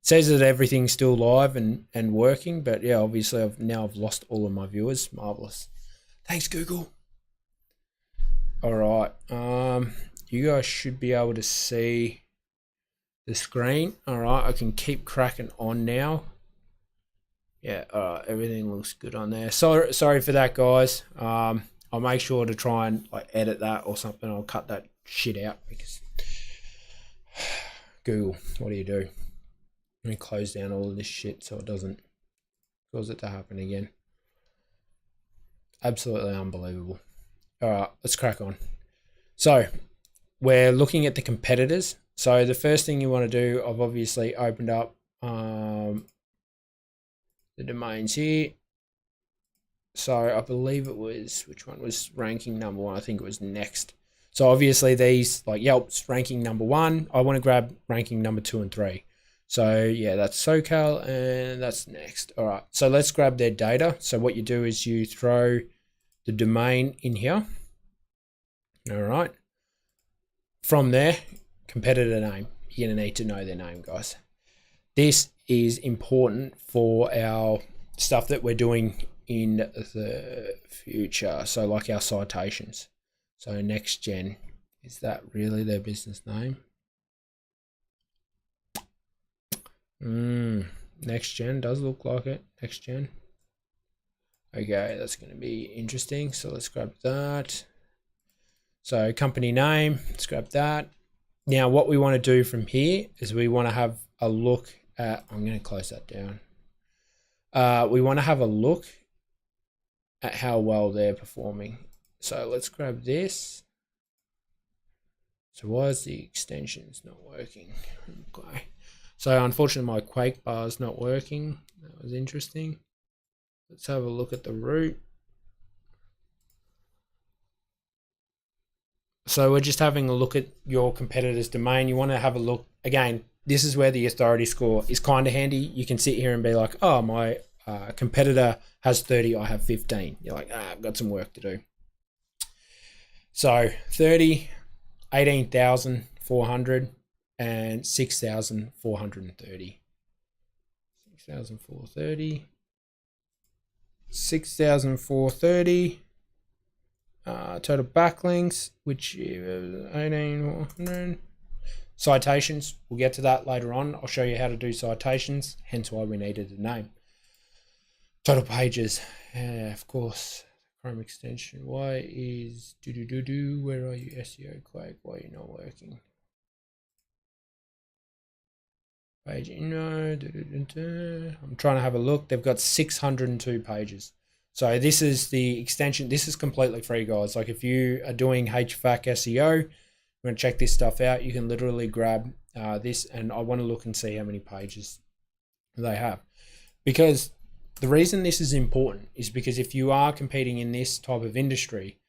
Speaker 1: says that everything's still live and working, but yeah, obviously I've lost all of my viewers. Marvelous. Thanks, Google. All right. You guys should be able to see the screen. All right, I can keep cracking on now. Yeah, everything looks good on there. Sorry for that, guys. I'll make sure to try and like edit that or something. I'll cut that shit out because Google, what do you do? Let me close down all of this shit so it doesn't cause it to happen again. Absolutely unbelievable. All right, let's crack on. So we're looking at the competitors. So the first thing you want to do, I've obviously opened up the domains here. So I believe it was, which one was ranking number one? I think it was Next. So obviously these, like Yelp's ranking number one. I want to grab ranking number 2 and 3. So yeah, that's SoCal and that's Next. All right, so let's grab their data. So what you do is you throw the domain in here. All right. From there, competitor name. You're going to need to know their name, guys. This is important for our stuff that we're doing in the future. So like our citations. So Next Gen, is that really their business name? Next Gen does look like it. Next Gen. Okay, that's going to be interesting. So let's grab that. So company name, let's grab that. Now what we want to do from here is we want to have a look at, I'm going to close that down. We want to have a look at how well they're performing. So let's grab this. So why is the extensions not working? Okay. So unfortunately my Quake bar is not working. That was interesting. Let's have a look at the root. So we're just having a look at your competitor's domain. You want to have a look. Again, this is where the authority score is kind of handy. You can sit here and be like, oh, my competitor has 30, I have 15. You're like, I've got some work to do. So 30, 18,400 and 6,430. 6,430. 6,430. Total backlinks, which is 18,400. Citations, we'll get to that later on. I'll show you how to do citations, hence why we needed a name. Total pages, of course. Chrome extension. Why is where are you, SEO Quake? Why are you not working? Page I'm trying to have a look. They've got 602 pages. So this is the extension. This is completely free, guys. Like if you are doing HVAC SEO, you want to check this stuff out, you can literally grab this, and I want to look and see how many pages they have. Because the reason this is important is because if you are competing in this type of industry,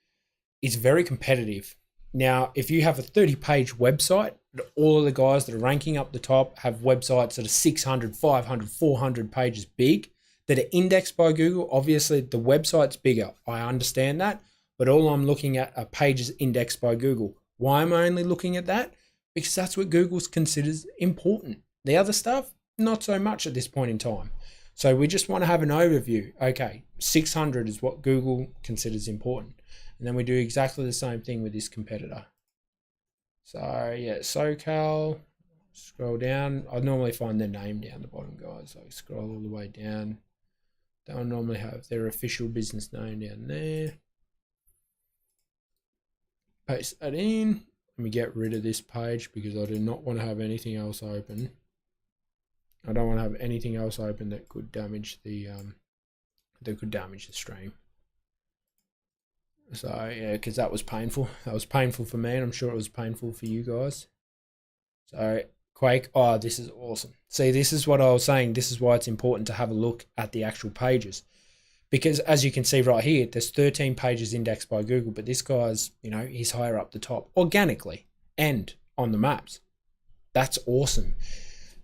Speaker 1: it's very competitive. Now, if you have a 30-page website, all of the guys that are ranking up the top have websites that are 600, 500, 400 pages big, that are indexed by Google. Obviously, the website's bigger. I understand that. But all I'm looking at are pages indexed by Google. Why am I only looking at that? Because that's what Google considers important. The other stuff, not so much at this point in time. So we just want to have an overview. Okay, 600 is what Google considers important. And then we do exactly the same thing with this competitor. So yeah, SoCal, scroll down. I normally find their name down the bottom, guys. So scroll all the way down. They'll normally have their official business name down there. Paste that in. Let me get rid of this page because I do not want to have anything else open. I don't want to have anything else open that could damage the stream. So yeah, because that was painful. That was painful for me, and I'm sure it was painful for you guys. So Quake, oh, this is awesome. See, this is what I was saying. This is why it's important to have a look at the actual pages. Because as you can see right here, there's 13 pages indexed by Google, but this guy's, he's higher up the top organically and on the maps. That's awesome.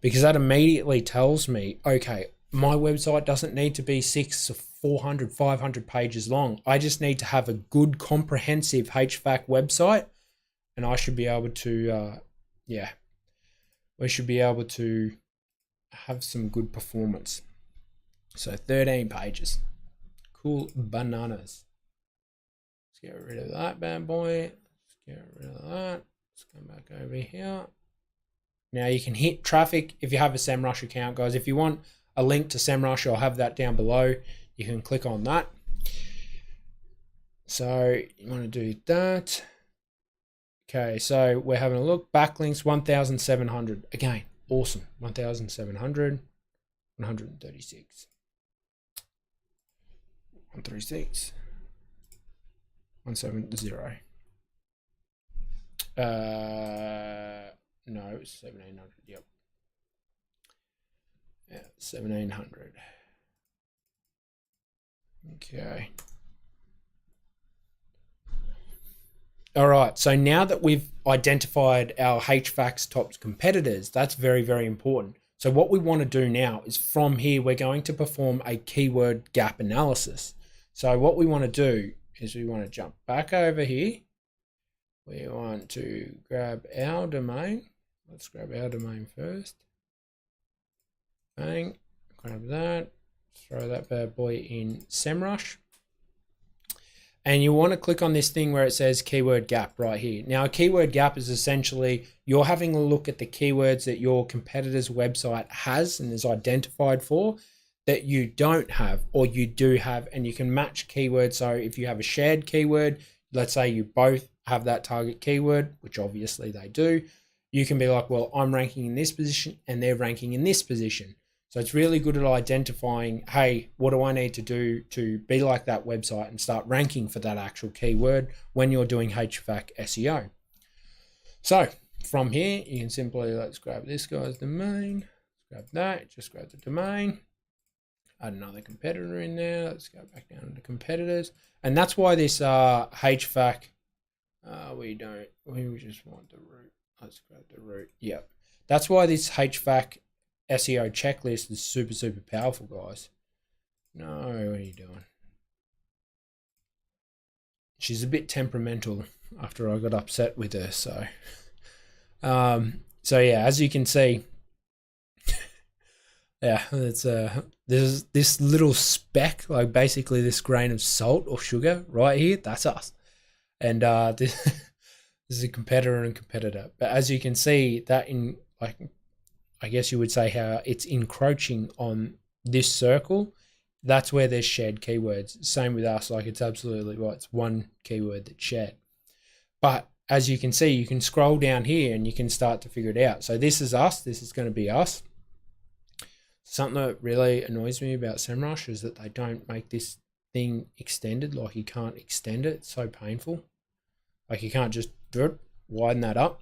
Speaker 1: Because that immediately tells me, okay, my website doesn't need to be 600, 400, 500 pages long. I just need to have a good comprehensive HVAC website, and I should be able to, we should be able to have some good performance. So 13 pages. Cool bananas. Let's get rid of that bad boy. Let's get rid of that. Let's go back over here. Now you can hit traffic if you have a SEMrush account, guys. If you want a link to SEMrush, I'll have that down below. You can click on that. So you want to do that. Okay, so we're having a look. Backlinks 1,700. Again, awesome. 1,700, 136. 136. 170. No, it was 1700. Yep. Yeah, 1700. Okay. All right. So now that we've identified our HVAC's top competitors, that's very, very important. So what we want to do now is from here, we're going to perform a keyword gap analysis. So what we want to do is we want to jump back over here. We want to grab our domain. Let's grab our domain first. Bang, grab that, throw that bad boy in SEMrush. And you want to click on this thing where it says keyword gap right here. Now, a keyword gap is essentially you're having a look at the keywords that your competitor's website has and is identified for that you don't have or you do have, and you can match keywords. So if you have a shared keyword, let's say you both have that target keyword, which obviously they do, you can be like, well, I'm ranking in this position and they're ranking in this position. So it's really good at identifying, hey, what do I need to do to be like that website and start ranking for that actual keyword when you're doing HVAC SEO. So from here, you can simply, let's grab this guy's domain, grab that, just grab the domain, add another competitor in there. Let's go back down to competitors. And that's why this HVAC, we just want the root. Let's grab the root. Yep. That's why this HVAC SEO checklist is super, super powerful, guys. No, what are you doing? She's a bit temperamental after I got upset with her. So yeah, as you can see, yeah, it's there's this little speck, like basically this grain of salt or sugar right here. That's us, and this is a competitor and competitor. But as you can see, that in like, I guess you would say how it's encroaching on this circle. That's where there's shared keywords. Same with us, like it's absolutely right. It's one keyword that's shared. But as you can see, you can scroll down here and you can start to figure it out. So this is us. This is going to be us. Something that really annoys me about SEMrush is that they don't make this thing extended. Like you can't extend it. It's so painful. Like you can't just widen that up.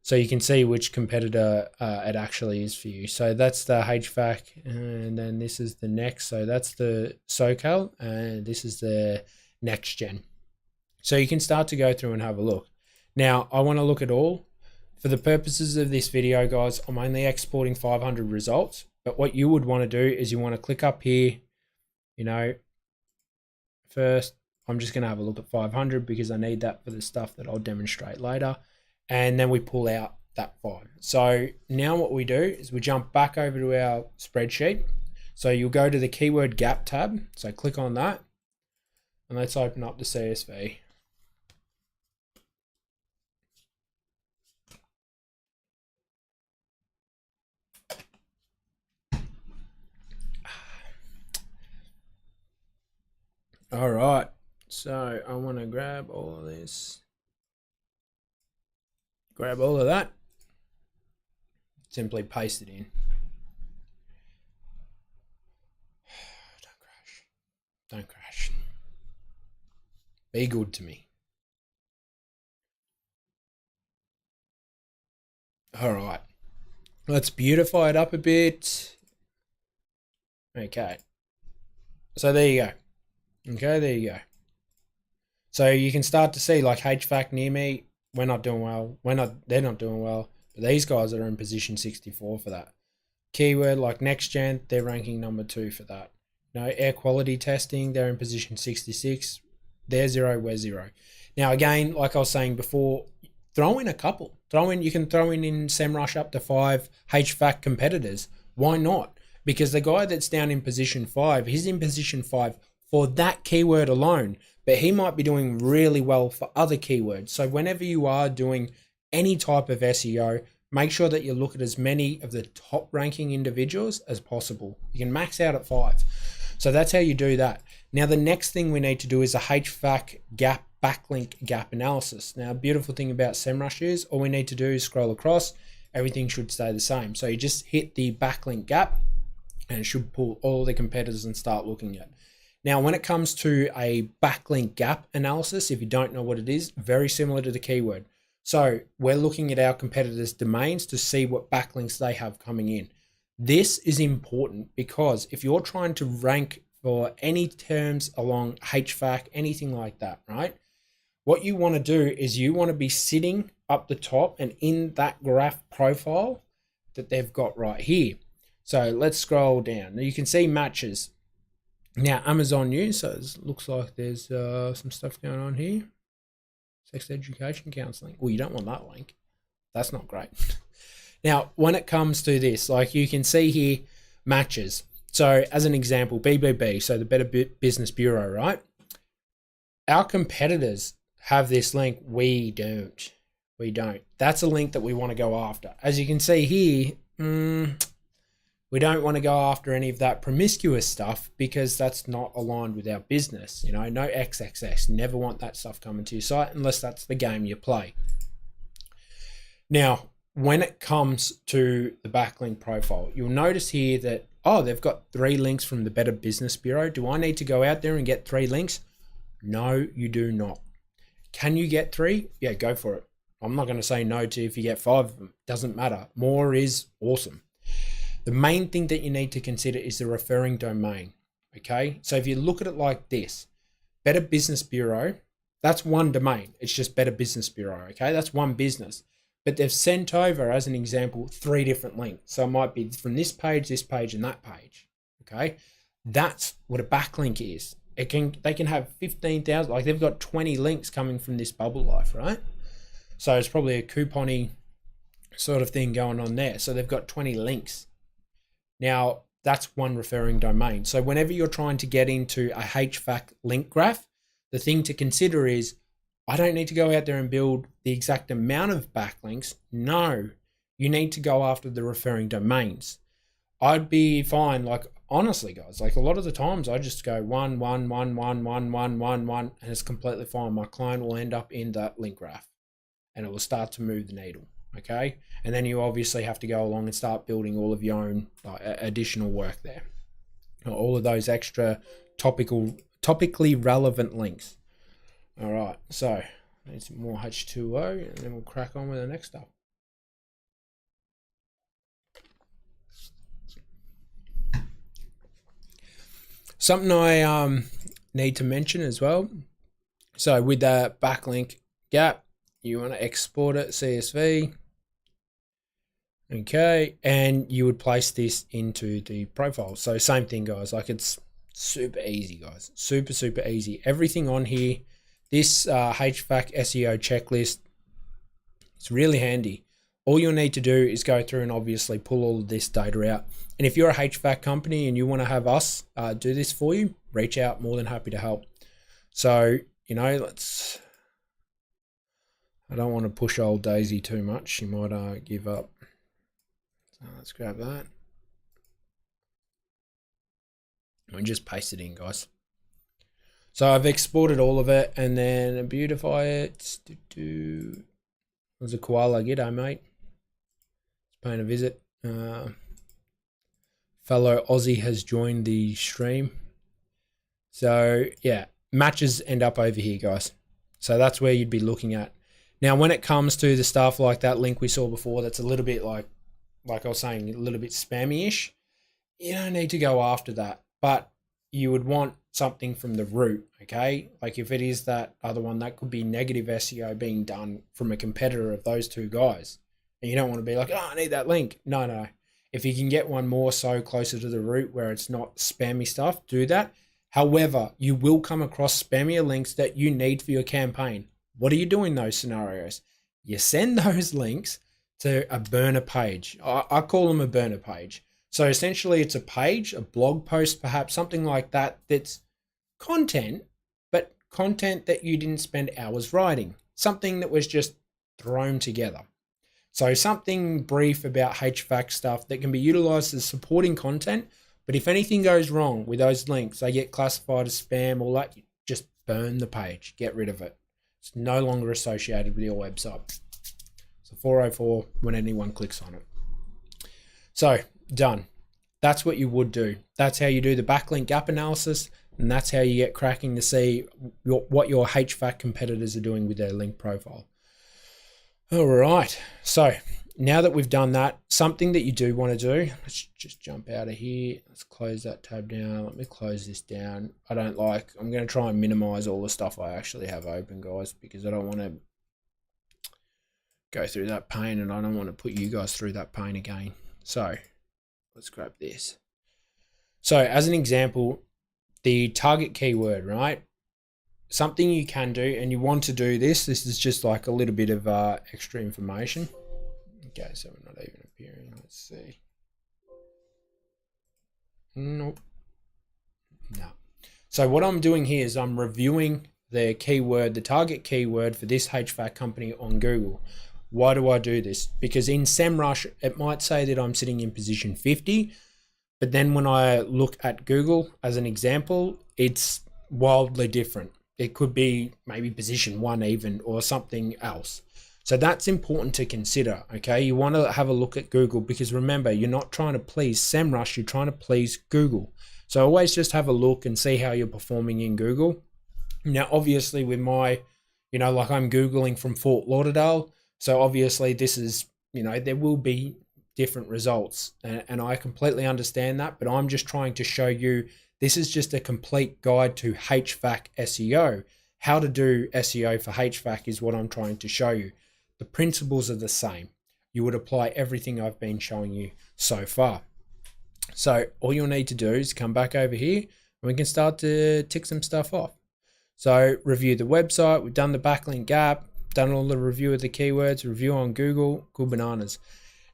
Speaker 1: So you can see which competitor it actually is for you. So that's the HVAC, and then this is the next. So that's the SoCal, and this is the next gen. So you can start to go through and have a look. Now, I want to look at all. For the purposes of this video, guys, I'm only exporting 500 results. But what you would want to do is you want to click up here. You know, first, I'm just going to have a look at 500 because I need that for the stuff that I'll demonstrate later. And then we pull out that 5. So now what we do is we jump back over to our spreadsheet. So you'll go to the keyword gap tab. So click on that and let's open up the CSV. All right. So I want to grab all of this. Grab all of that, simply paste it in. Don't crash. Be good to me. All right, let's beautify it up a bit. Okay, so there you go. Okay, there you go. So you can start to see like HVAC near me, we're not doing well. They're not doing well. But these guys are in position 64 for that. Keyword like next gen, they're ranking number 2 for that. You know, air quality testing, they're in position 66. They're 0, we're 0. Now again, like I was saying before, throw in a couple. You can throw in SEMrush up to 5 HVAC competitors. Why not? Because the guy that's down in position 5, he's in position 5 for that keyword alone, but he might be doing really well for other keywords. So whenever you are doing any type of SEO, make sure that you look at as many of the top ranking individuals as possible. You can max out at 5. So that's how you do that. Now, the next thing we need to do is a HVAC gap backlink gap analysis. Now, beautiful thing about SEMrush is all we need to do is scroll across. Everything should stay the same. So you just hit the backlink gap and it should pull all the competitors and start looking at. Now, when it comes to a backlink gap analysis, if you don't know what it is, very similar to the keyword. So we're looking at our competitors' domains to see what backlinks they have coming in. This is important because if you're trying to rank for any terms along HVAC, anything like that, right? What you want to do is you want to be sitting up the top and in that graph profile that they've got right here. So let's scroll down. Now you can see matches. Now Amazon News, so it looks like there's some stuff going on here. Sex education counseling. Well, you don't want that link. That's not great. Now, when it comes to this, like you can see here, matches. So as an example, BBB, so the Better Business Bureau, right? Our competitors have this link. We don't. We don't. That's a link that we want to go after. As you can see here, we don't want to go after any of that promiscuous stuff because that's not aligned with our business. You know, no XXX. Never want that stuff coming to your site unless that's the game you play. Now, when it comes to the backlink profile, you'll notice here that, oh, they've got 3 links from the Better Business Bureau. Do I need to go out there and get 3 links? No, you do not. Can you get 3? Yeah, go for it. I'm not going to say no to if you get 5 of them. Doesn't matter. More is awesome. The main thing that you need to consider is the referring domain. Okay, so if you look at it like this, Better Business Bureau, that's one domain. It's just Better Business Bureau. Okay, that's one business. But they've sent over, as an example, 3 different links. So it might be from this page, and that page. Okay, that's what a backlink is. They can have 15,000, like they've got 20 links coming from this bubble life, right? So it's probably a couponing sort of thing going on there. So they've got 20 links. Now that's one referring domain. So whenever you're trying to get into a HVAC link graph, the thing to consider is, I don't need to go out there and build the exact amount of backlinks. No, you need to go after the referring domains. I'd be fine, like honestly guys, like a lot of the times I just go 1, 1, 1, 1, 1, 1, 1, 1, and it's completely fine. My client will end up in that link graph and it will start to move the needle. Okay. And then you obviously have to go along and start building all of your own additional work there. All of those extra topically relevant links. All right, so need some more H2O and then we'll crack on with the next stuff. Something I need to mention as well. So with that backlink gap, you want to export it CSV. Okay, and you would place this into the profile. So same thing, guys. Like it's super easy, guys. Super, super easy. Everything on here. This HVAC SEO checklist, it's really handy. All you'll need to do is go through and obviously pull all of this data out. And if you're a HVAC company and you want to have us do this for you, reach out. More than happy to help. So, you know, I don't want to push old Daisy too much. She might give up. So let's grab that. And just paste it in, guys. So I've exported all of it and then beautify it. There's a koala. G'day, mate. It's paying a visit. Fellow Aussie has joined the stream. So yeah, matches end up over here, guys. So that's where you'd be looking at. Now, when it comes to the stuff like that link we saw before, that's a little bit like I was saying, a little bit spammy-ish. You don't need to go after that, but you would want something from the root, okay? Like if it is that other one, that could be negative SEO being done from a competitor of those 2 guys. And you don't want to be like, oh, I need that link. No. If you can get one more so closer to the root where it's not spammy stuff, do that. However, you will come across spammier links that you need for your campaign. What do you do in those scenarios? You send those links to a burner page. I call them a burner page. So essentially it's a page, a blog post, perhaps something like that, that's content, but content that you didn't spend hours writing, something that was just thrown together. So something brief about HVAC stuff that can be utilized as supporting content, but if anything goes wrong with those links, they get classified as spam, all that, just burn the page, get rid of it. It's no longer associated with your website. So 404 when anyone clicks on it. So done. That's what you would do. That's how you do the backlink gap analysis. And that's how you get cracking to see what your HVAC competitors are doing with their link profile. All right, so now that we've done that, something that you do want to do, let's just jump out of here. Let's close that tab down. Let me close this down. I'm going to try and minimize all the stuff I actually have open, guys, because I don't want to go through that pain, and I don't want to put you guys through that pain again. So let's grab this. So as an example, the target keyword, right? Something you can do, and you want to do this. This is just like a little bit of extra information. Okay, so we're not even appearing. Let's see. Nope. No. So what I'm doing here is I'm reviewing the keyword, the target keyword for this HVAC company on Google. Why do I do this? Because in SEMrush, it might say that I'm sitting in position 50, but then when I look at Google as an example, it's wildly different. It could be maybe position 1 even, or something else. So that's important to consider, okay? You want to have a look at Google, because remember, you're not trying to please SEMrush, you're trying to please Google. So always just have a look and see how you're performing in Google. Now, obviously with my, like I'm Googling from Fort Lauderdale. So obviously this is, there will be different results, and I completely understand that, but I'm just trying to show you, this is just a complete guide to HVAC SEO. How to do SEO for HVAC is what I'm trying to show you. The principles are the same. You would apply everything I've been showing you so far. So all you'll need to do is come back over here, and we can start to tick some stuff off. So review the website. We've done the backlink gap, done all the review of the keywords, review on Google, good bananas.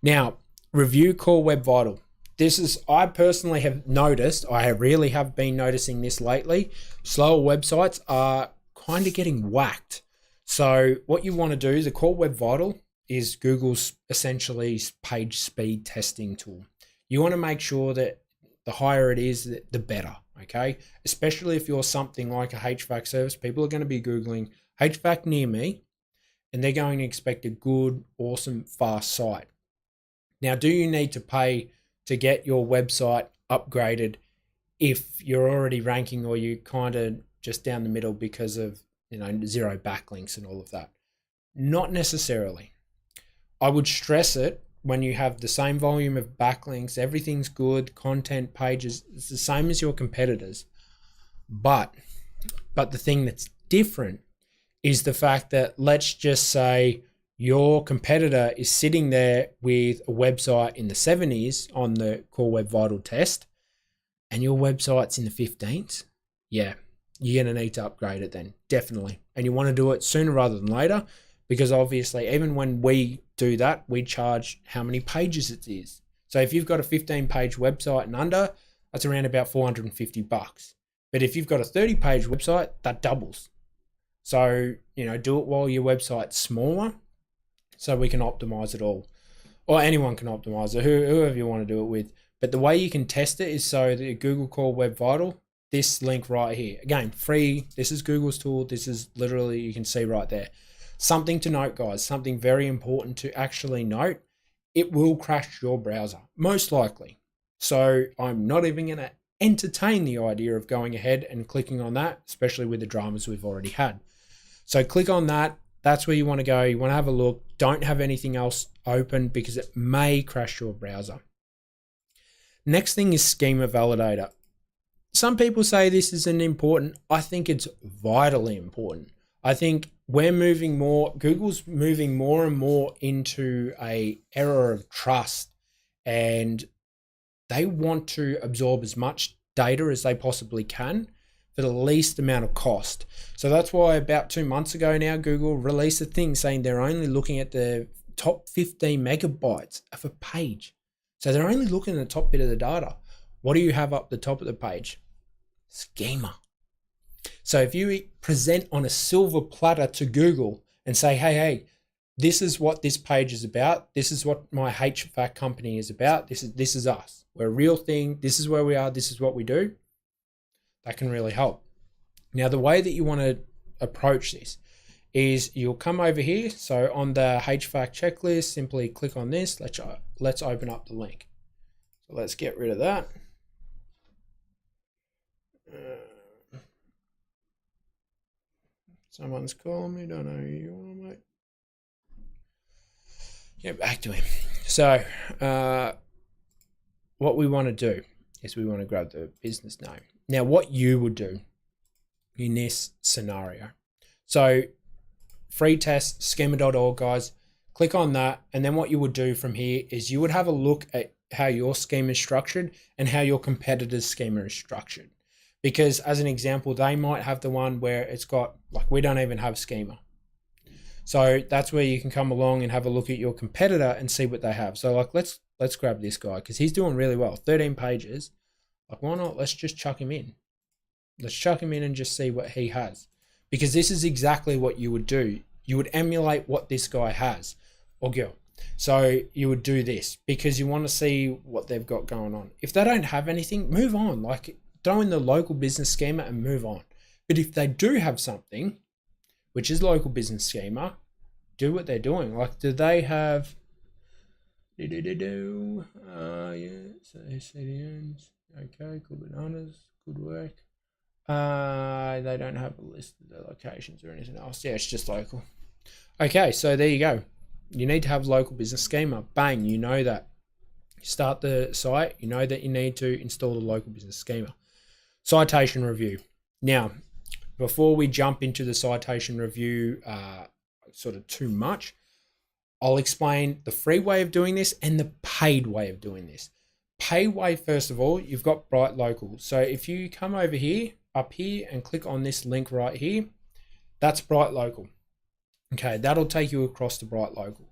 Speaker 1: Now, review Core Web Vital. This is, I personally have noticed, I really have been noticing this lately, slower websites are kind of getting whacked. So what you want to do, the Core Web Vital is Google's essentially page speed testing tool. You want to make sure that the higher it is, the better, okay? Especially if you're something like a HVAC service, people are going to be Googling HVAC near me, and they're going to expect a good, awesome, fast site. Now, do you need to pay to get your website upgraded if you're already ranking, or you kind of just down the middle because of, zero backlinks and all of that? Not necessarily. I would stress it when you have the same volume of backlinks, everything's good, content, pages, it's the same as your competitors. But the thing that's different is the fact that, let's just say your competitor is sitting there with a website in the 70s on the Core Web Vital test, and your website's in the 15s. Yeah, you're going to need to upgrade it then, definitely. And you want to do it sooner rather than later, because obviously even when we do that, we charge how many pages it is. So if you've got a 15-page website and under, that's around about $450. But if you've got a 30-page website, that doubles. So, do it while your website's smaller, so we can optimize it all. Or anyone can optimize it, whoever you want to do it with. But the way you can test it is so the Google Core Web Vital, this link right here. Again, free. This is Google's tool. This is literally, you can see right there. Something to note, guys, something very important to actually note. It will crash your browser, most likely. So I'm not even going to entertain the idea of going ahead and clicking on that, especially with the dramas we've already had. So click on that. That's where you want to go. You want to have a look. Don't have anything else open because it may crash your browser. Next thing is Schema Validator. Some people say this isn't important. I think it's vitally important. I think Google's moving more and more into a era of trust, and they want to absorb as much data as they possibly can for the least amount of cost. So that's why about 2 months ago now, Google released a thing saying they're only looking at the top 15 megabytes of a page. So they're only looking at the top bit of the data. What do you have up the top of the page? Schema. So if you present on a silver platter to Google and say, hey, this is what this page is about. This is what my HVAC company is about. This is us. We're a real thing. This is where we are. This is what we do. That can really help. Now, the way that you want to approach this is you'll come over here. So on the HVAC checklist, simply click on this. Let's open up the link. So let's get rid of that. Someone's calling me. Don't know who you are, mate. Get back to him. So, what we want to do is we want to grab the business name. Now, what you would do in this scenario. So, free test, schema.org, guys. Click on that. And then what you would do from here is you would have a look at how your schema is structured and how your competitor's schema is structured. Because as an example, they might have the one where it's got, like, we don't even have schema. So that's where you can come along and have a look at your competitor and see what they have. So like, let's grab this guy because he's doing really well. 13 pages. Like, why not? Let's just chuck him in. Let's chuck him in and just see what he has. Because this is exactly what you would do. You would emulate what this guy has or girl. So you would do this because you want to see what they've got going on. If they don't have anything, move on. Like, throw in the local business schema and move on. But if they do have something, which is local business schema, do what they're doing. Like, do they have? Yeah. So CDNs. Okay, cool bananas. Good work. They don't have a list of the locations or anything else. Yeah, it's just local. Okay, so there you go. You need to have local business schema. Bang, you know that. You start the site, you know that you need to install the local business schema. Citation review. Now, before we jump into the citation review sort of too much, I'll explain the free way of doing this and the paid way of doing this. Paid way, first of all, you've got Bright Local. So if you come over here, up here, and click on this link right here, that's Bright Local. Okay, that'll take you across to Bright Local.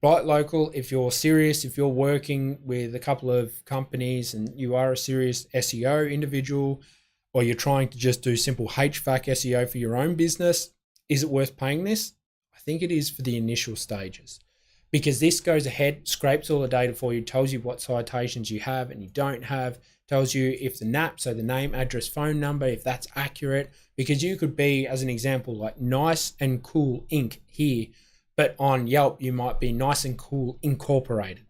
Speaker 1: Bright Local, if you're serious, if you're working with a couple of companies and you are a serious SEO individual, or you're trying to just do simple HVAC SEO for your own business, is it worth paying this? I think it is for the initial stages, because this goes ahead, scrapes all the data for you, tells you what citations you have and you don't have, tells you if the NAP, so the name, address, phone number, if that's accurate, because you could be, as an example, like Nice and Cool Inc. here, but on Yelp, you might be Nice and Cool Incorporated.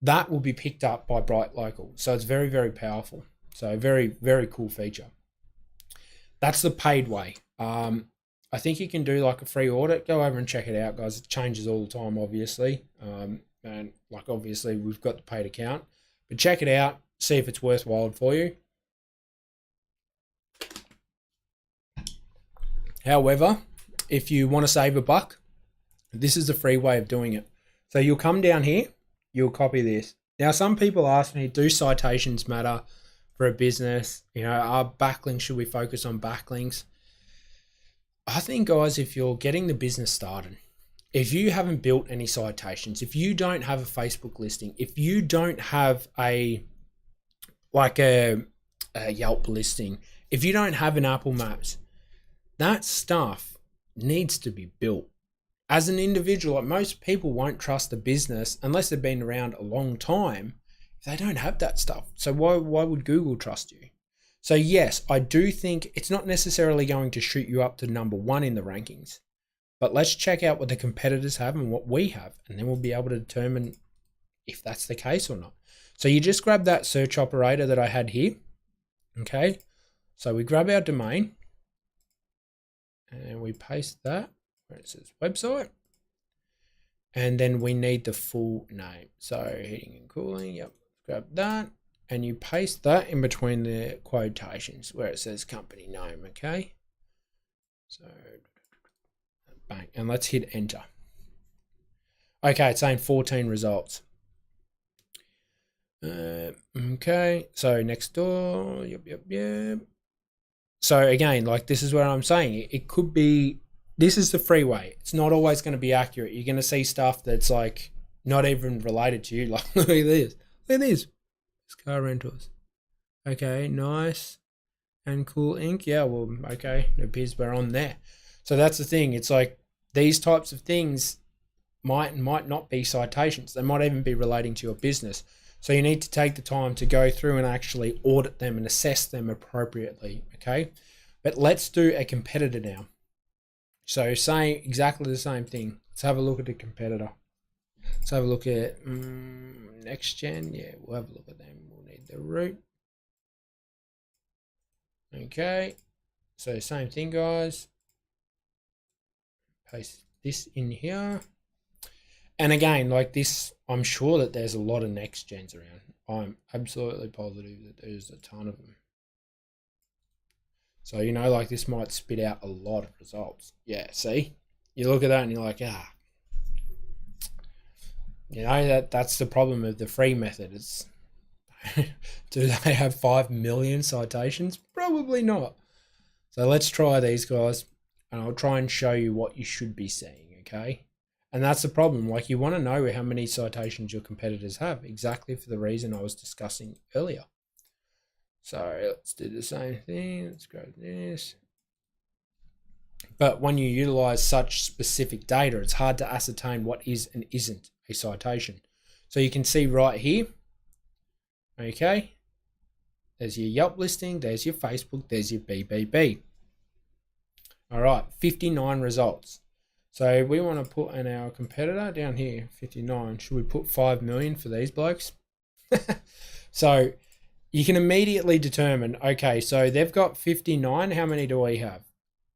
Speaker 1: That will be picked up by Bright Local. So it's very, very powerful. So very, very cool feature. That's the paid way. I think you can do like a free audit. Go over and check it out, guys. It changes all the time, obviously. And like, obviously we've got the paid account, but check it out. See if it's worthwhile for you. However, if you want to save a buck, this is the free way of doing it. So you'll come down here, you'll copy this. Now, some people ask me, do citations matter for a business? You know, are backlinks, should we focus on backlinks? I think, guys, if you're getting the business started, if you haven't built any citations, if you don't have a Facebook listing, if you don't have a Yelp listing, if you don't have an Apple Maps, that stuff needs to be built. As an individual, like, most people won't trust a business unless they've been around a long time if they don't have that stuff. So why would Google trust you? So yes, I do think it's not necessarily going to shoot you up to number one in the rankings, but let's check out what the competitors have and what we have, and then we'll be able to determine if that's the case or not. So you just grab that search operator that I had here. Okay. So we grab our domain and we paste that where it says website. And then we need the full name. So heating and cooling. Yep. Grab that. And you paste that in between the quotations where it says company name. Okay. So bang. And let's hit enter. Okay. It's saying 14 results. Okay, so next door, yep. So again, like, this is what I'm saying. It could be, this is the free way. It's not always going to be accurate. You're going to see stuff that's like not even related to you. Like, look at this. Look at this. It's car rentals. Okay, Nice and Cool Inc. Yeah, well, okay, it appears we're on there. So that's the thing. It's like these types of things might not be citations. They might even be relating to your business. So you need to take the time to go through and actually audit them and assess them appropriately, okay? But let's do a competitor now. So saying exactly the same thing. Let's have a look at the competitor. Let's have a look at next gen. Yeah, we'll have a look at them. We'll need the root. Okay. So same thing, guys. paste this in here. And again, like this, I'm sure that there's a lot of next gens around. I'm absolutely positive that there's a ton of them. So, you know, like this might spit out a lot of results. Yeah, see? You look at that and you're like, you know, that's the problem with the free method. It's do they have 5 million citations? Probably not. So let's try these guys, and I'll try and show you what you should be seeing, okay? And that's the problem. Like, you want to know how many citations your competitors have, exactly for the reason I was discussing earlier. So let's do the same thing. Let's grab this. But when you utilize such specific data, it's hard to ascertain what is and isn't a citation. So you can see right here, okay, there's your Yelp listing, there's your Facebook, there's your BBB. All right, 59 results. So we want to put in our competitor down here, 59. Should we put 5 million for these blokes? So you can immediately determine, okay, so they've got 59. How many do we have?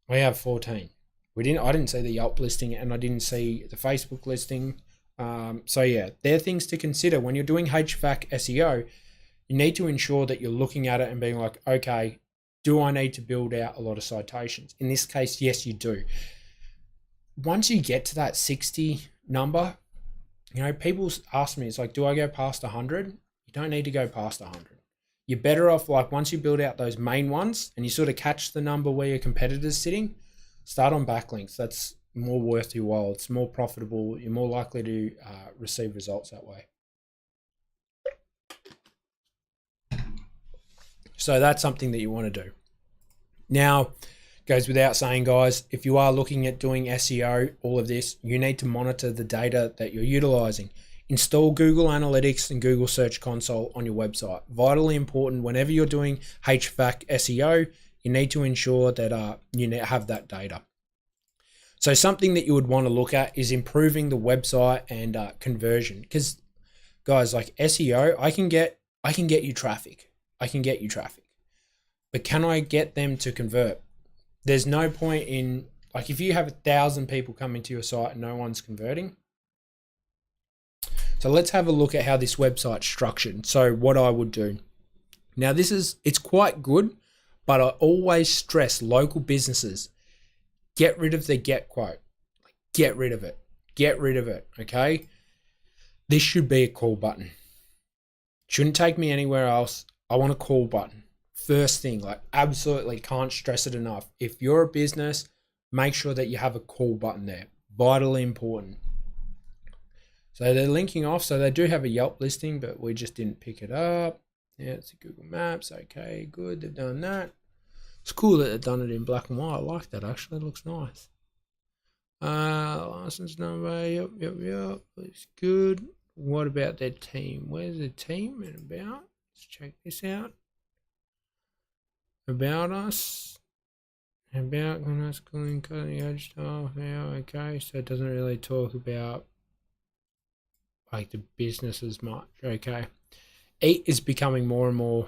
Speaker 1: We have 14. I didn't see the Yelp listing, and I didn't see the Facebook listing. So yeah, they're things to consider when you're doing HVAC SEO. You need to ensure that you're looking at it and being like, okay, do I need to build out a lot of citations? In this case, yes, you do. Once you get to that 60 number, you know, people ask me, it's like, do I go past 100? You don't need to go past 100. You're better off, like, once you build out those main ones and you sort of catch the number where your competitor's sitting, start on backlinks. That's more worth your while. It's more profitable. You're more likely to receive results that way. So that's something that you want to do. Now, goes without saying, guys, if you are looking at doing SEO, all of this, you need to monitor the data that you're utilizing. Install Google Analytics and Google Search Console on your website. Vitally important whenever you're doing HVAC SEO, you need to ensure that you have that data. So something that you would want to look at is improving the website and conversion. Because, guys, like SEO, I can get you traffic. But can I get them to convert? There's no point in, like, if you have 1,000 people coming to your site and no one's converting. So let's have a look at how this website's structured. So what I would do. Now it's quite good, but I always stress local businesses, get rid of the get quote. Get rid of it. Okay? This should be a call button. Shouldn't take me anywhere else. I want a call button. First thing, like, absolutely can't stress it enough. If you're a business, make sure that you have a call button there. Vitally important. So they're linking off. So they do have a Yelp listing, but we just didn't pick it up. Yeah, it's a Google Maps. Okay, good. They've done that. It's cool that they've done it in black and white. I like that, actually. It looks nice. License number. Yep. Looks good. What about their team? Where's the team and about? Let's check this out. About us. About when I was cutting the edge stuff. Yeah, okay. So it doesn't really talk about like the business as much. Okay. 8 is becoming more and more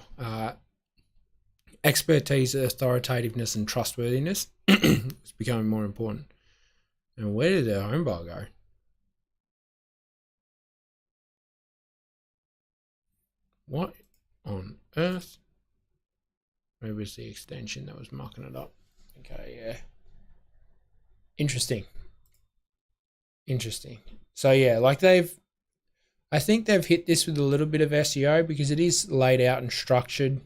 Speaker 1: expertise, authoritativeness, and trustworthiness. It's becoming more important. And where did their home bar go? What on earth? Maybe it's the extension that was mucking it up. Okay, yeah. Interesting. So yeah, like I think they've hit this with a little bit of SEO because it is laid out and structured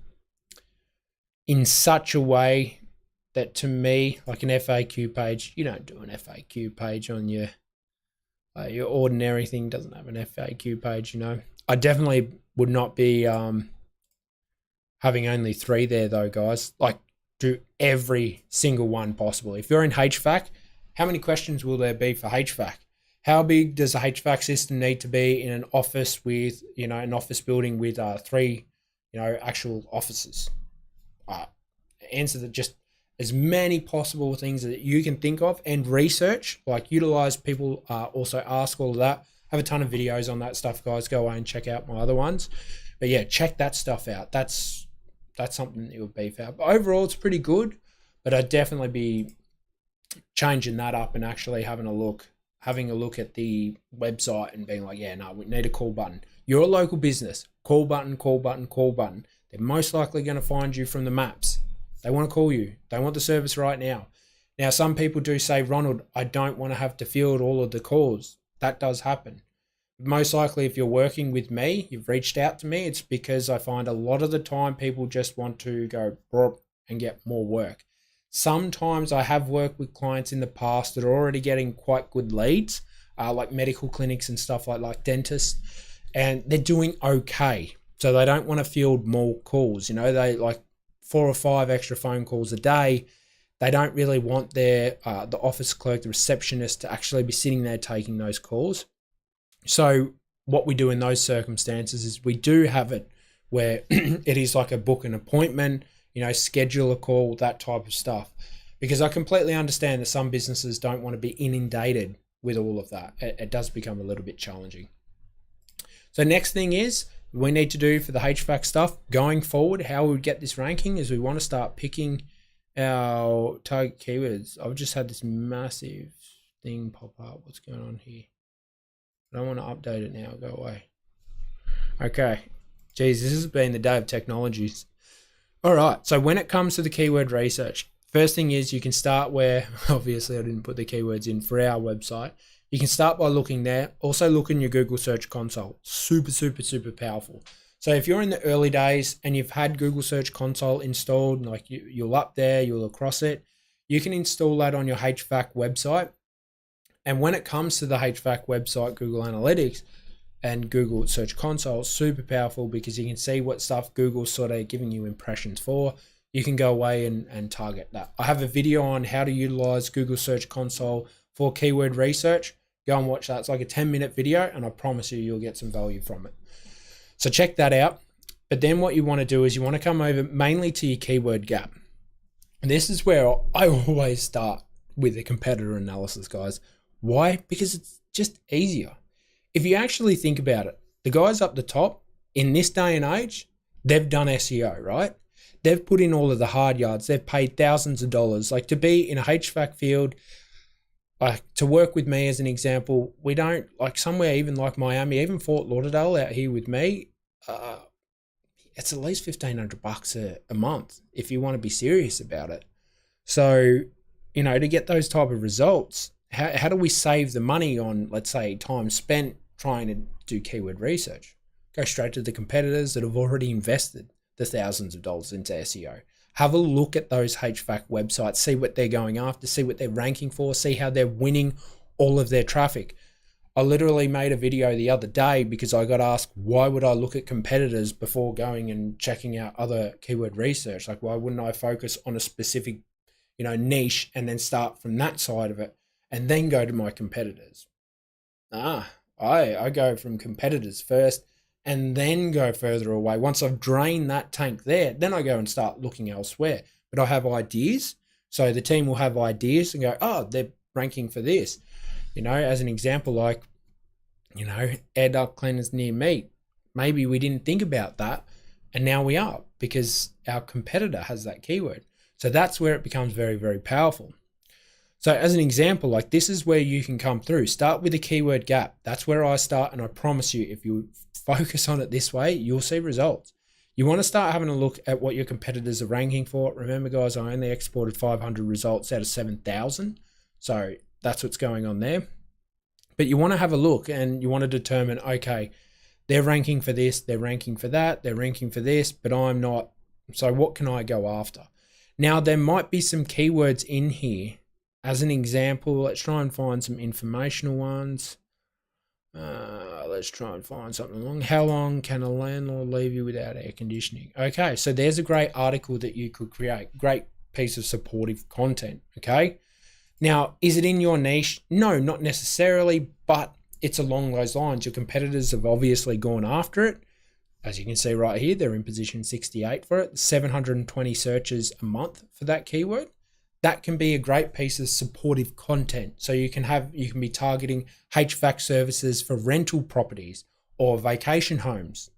Speaker 1: in such a way that, to me, like an FAQ page, you don't do an FAQ page on your ordinary thing. Doesn't have an FAQ page, you know. I definitely would not be having only 3 there though, guys. Like, do every single one possible. If you're in HVAC, how many questions will there be for HVAC? How big does a HVAC system need to be in an office with, you know, an office building with 3, you know, actual offices? Answer that, just as many possible things that you can think of, and research, like utilize people, also ask, all of that. I have a ton of videos on that stuff, guys. Go away and check out my other ones. But yeah, check that stuff out. That's something that you'll beef out. But overall, it's pretty good. But I'd definitely be changing that up and actually having a look at the website and being like, yeah, no, we need a call button. You're a local business. Call button, call button, call button. They're most likely going to find you from the maps. They want to call you. They want the service right now. Now, some people do say, Ronald, I don't want to have to field all of the calls. That does happen. Most likely, if you're working with me, you've reached out to me, it's because I find a lot of the time people just want to go and get more work. Sometimes I have worked with clients in the past that are already getting quite good leads, like medical clinics and stuff like dentists, and they're doing okay. So they don't want to field more calls. You know, they like 4 or 5 extra phone calls a day. They don't really want their the office clerk, the receptionist, to actually be sitting there taking those calls. So what we do in those circumstances is we do have it where it is like a book an appointment, you know, schedule a call, that type of stuff. Because I completely understand that some businesses don't want to be inundated with all of that. It does become a little bit challenging. So next thing is we need to do for the HVAC stuff going forward, how we would get this ranking is we want to start picking our target keywords. I've just had this massive thing pop up. What's going on here? I don't want to update it now. Go away. Okay. Geez, this has been the day of technologies. All right. So when it comes to the keyword research, first thing is you can start where, obviously I didn't put the keywords in for our website. You can start by looking there. Also look in your Google Search Console. Super, super, super powerful. So if you're in the early days and you've had Google Search Console installed, like you'll up there, you'll across it, you can install that on your HVAC website. And when it comes to the HVAC website, Google Analytics and Google Search Console, super powerful because you can see what stuff Google's sort of giving you impressions for. You can go away and target that. I have a video on how to utilize Google Search Console for keyword research. Go and watch that. It's like a 10-minute video, and I promise you'll get some value from it. So check that out. But then what you want to do is you want to come over mainly to your keyword gap. And this is where I always start with a competitor analysis, guys. Why? Because it's just easier. If you actually think about it, the guys up the top in this day and age, they've done SEO, right? They've put in all of the hard yards. They've paid thousands of dollars. Like to be in a HVAC field, to work with me as an example, we don't, like somewhere even like Miami, even Fort Lauderdale out here with me, it's at least $1,500 a month if you want to be serious about it. So, you know, to get those type of results, how do we save the money on, let's say, time spent trying to do keyword research? Go straight to the competitors that have already invested the thousands of dollars into SEO. Have a look at those HVAC websites, see what they're going after, see what they're ranking for, see how they're winning all of their traffic. I literally made a video the other day because I got asked, why would I look at competitors before going and checking out other keyword research? Like, why wouldn't I focus on a specific, you know, niche and then start from that side of it and then go to my competitors? I go from competitors first and then go further away. Once I've drained that tank there, then I go and start looking elsewhere. But I have ideas. So the team will have ideas and go, oh, they're ranking for this. You know, as an example, like, you know, air duct cleaners near me. Maybe we didn't think about that. And now we are because our competitor has that keyword. So that's where it becomes very, very powerful. So as an example, like this is where you can come through. Start with a keyword gap. That's where I start. And I promise you, if you focus on it this way, you'll see results. You want to start having a look at what your competitors are ranking for. Remember, guys, I only exported 500 results out of 7,000. So that's what's going on there. But you want to have a look and you want to determine, okay, they're ranking for this, they're ranking for that, they're ranking for this, but I'm not. So what can I go after? Now, there might be some keywords in here. As an example, let's try and find some informational ones. Let's try and find something along. How long can a landlord leave you without air conditioning? Okay, so there's a great article that you could create. Great piece of supportive content, okay? Now, is it in your niche? No, not necessarily, but it's along those lines. Your competitors have obviously gone after it. As you can see right here, they're in position 68 for it. 720 searches a month for that keyword. That can be a great piece of supportive content. So you can be targeting HVAC services for rental properties or vacation homes.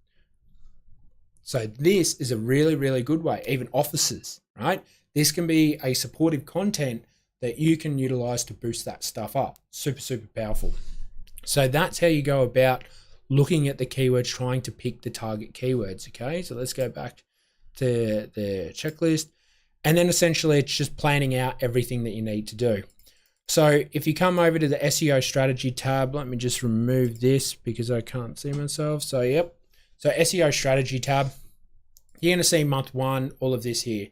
Speaker 1: So this is a really, really good way, even offices, right? This can be a supportive content that you can utilize to boost that stuff up. Super, super powerful. So that's how you go about looking at the keywords, trying to pick the target keywords. Okay, so let's go back to the checklist. And then essentially it's just planning out everything that you need to do. So if you come over to the SEO strategy tab, let me just remove this because I can't see myself. So yep, so SEO strategy tab, you're going to see month 1, all of this here.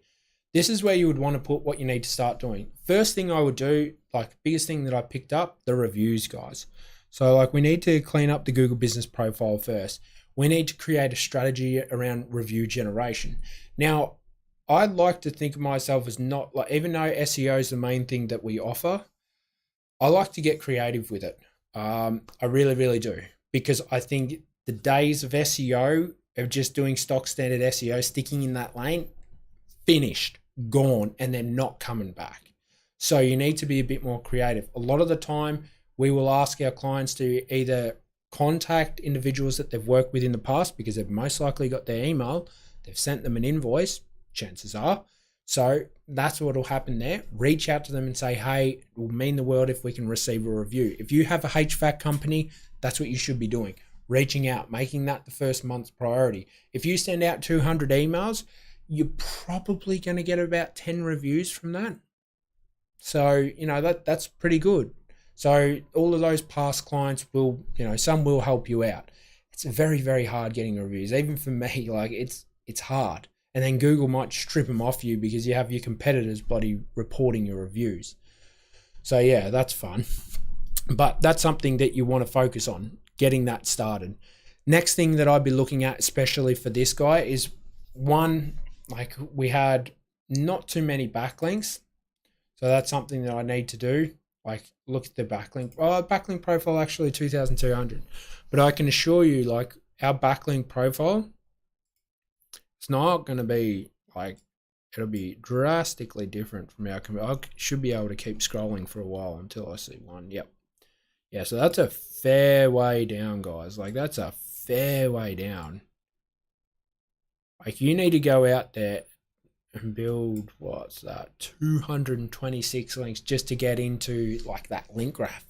Speaker 1: This is where you would want to put what you need to start doing. First thing I would do, like biggest thing that I picked up, the reviews, guys. So like we need to clean up the Google business profile first. We need to create a strategy around review generation. Now, I'd like to think of myself as not like, even though SEO is the main thing that we offer, I like to get creative with it. I really, really do, because I think the days of SEO, of just doing stock standard SEO, sticking in that lane, finished, gone, and they're not coming back. So you need to be a bit more creative. A lot of the time we will ask our clients to either contact individuals that they've worked with in the past, because they've most likely got their email, they've sent them an invoice, chances are. So that's what will happen there. Reach out to them and say, hey, it will mean the world if we can receive a review. If you have a HVAC company, that's what you should be doing. Reaching out, making that the first month's priority. If you send out 200 emails, you're probably going to get about 10 reviews from that. So, you know, that's pretty good. So all of those past clients will, you know, some will help you out. It's very, very hard getting reviews. Even for me, like it's hard. And then Google might strip them off you because you have your competitors bloody reporting your reviews. So yeah, that's fun. But that's something that you want to focus on, getting that started. Next thing that I'd be looking at, especially for this guy, is one, like we had not too many backlinks. So that's something that I need to do. Like look at the backlink. Oh, backlink profile actually 2,200. But I can assure you, like our backlink profile, it's not going to be like, it'll be drastically different from our I should be able to keep scrolling for a while until I see one. Yep. Yeah, so that's a fair way down, guys. Like that's a fair way down. Like you need to go out there and build, what's that, 226 links just to get into like that link graph.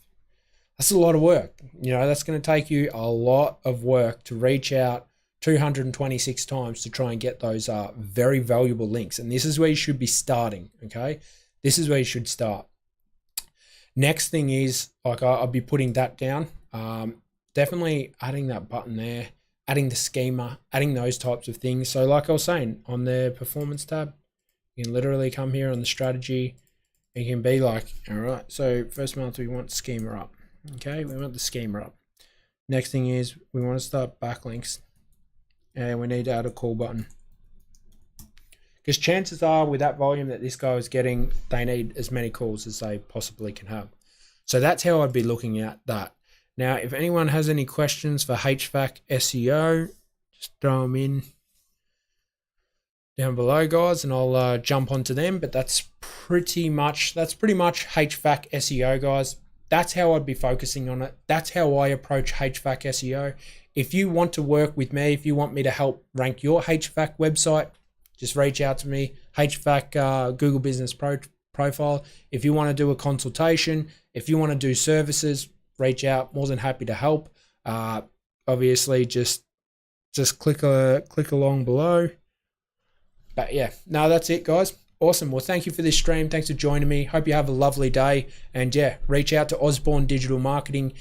Speaker 1: That's a lot of work. You know, that's going to take you a lot of work to reach out 226 times to try and get those very valuable links. And this is where you should be starting, okay? This is where you should start. Next thing is, like I'll be putting that down. Definitely adding that button there, adding the schema, adding those types of things. So like I was saying, on the performance tab, you can literally come here on the strategy. You can be like, all right, so first month we want schema up. Okay, we want the schema up. Next thing is we want to start backlinks. And we need to add a call button, because chances are with that volume that this guy is getting, they need as many calls as they possibly can have. So that's how I'd be looking at that. Now, if anyone has any questions for HVAC SEO, just throw them in down below, guys, and I'll jump onto them. But that's pretty much HVAC SEO, guys. That's how I'd be focusing on it. That's how I approach HVAC SEO. If you want to work with me, if you want me to help rank your HVAC website, just reach out to me, HVAC Google Business Profile. If you want to do a consultation, if you want to do services, reach out. More than happy to help. Obviously, just click along below. But yeah, no, that's it, guys. Awesome. Well, thank you for this stream. Thanks for joining me. Hope you have a lovely day. And yeah, reach out to Osborne Digital Marketing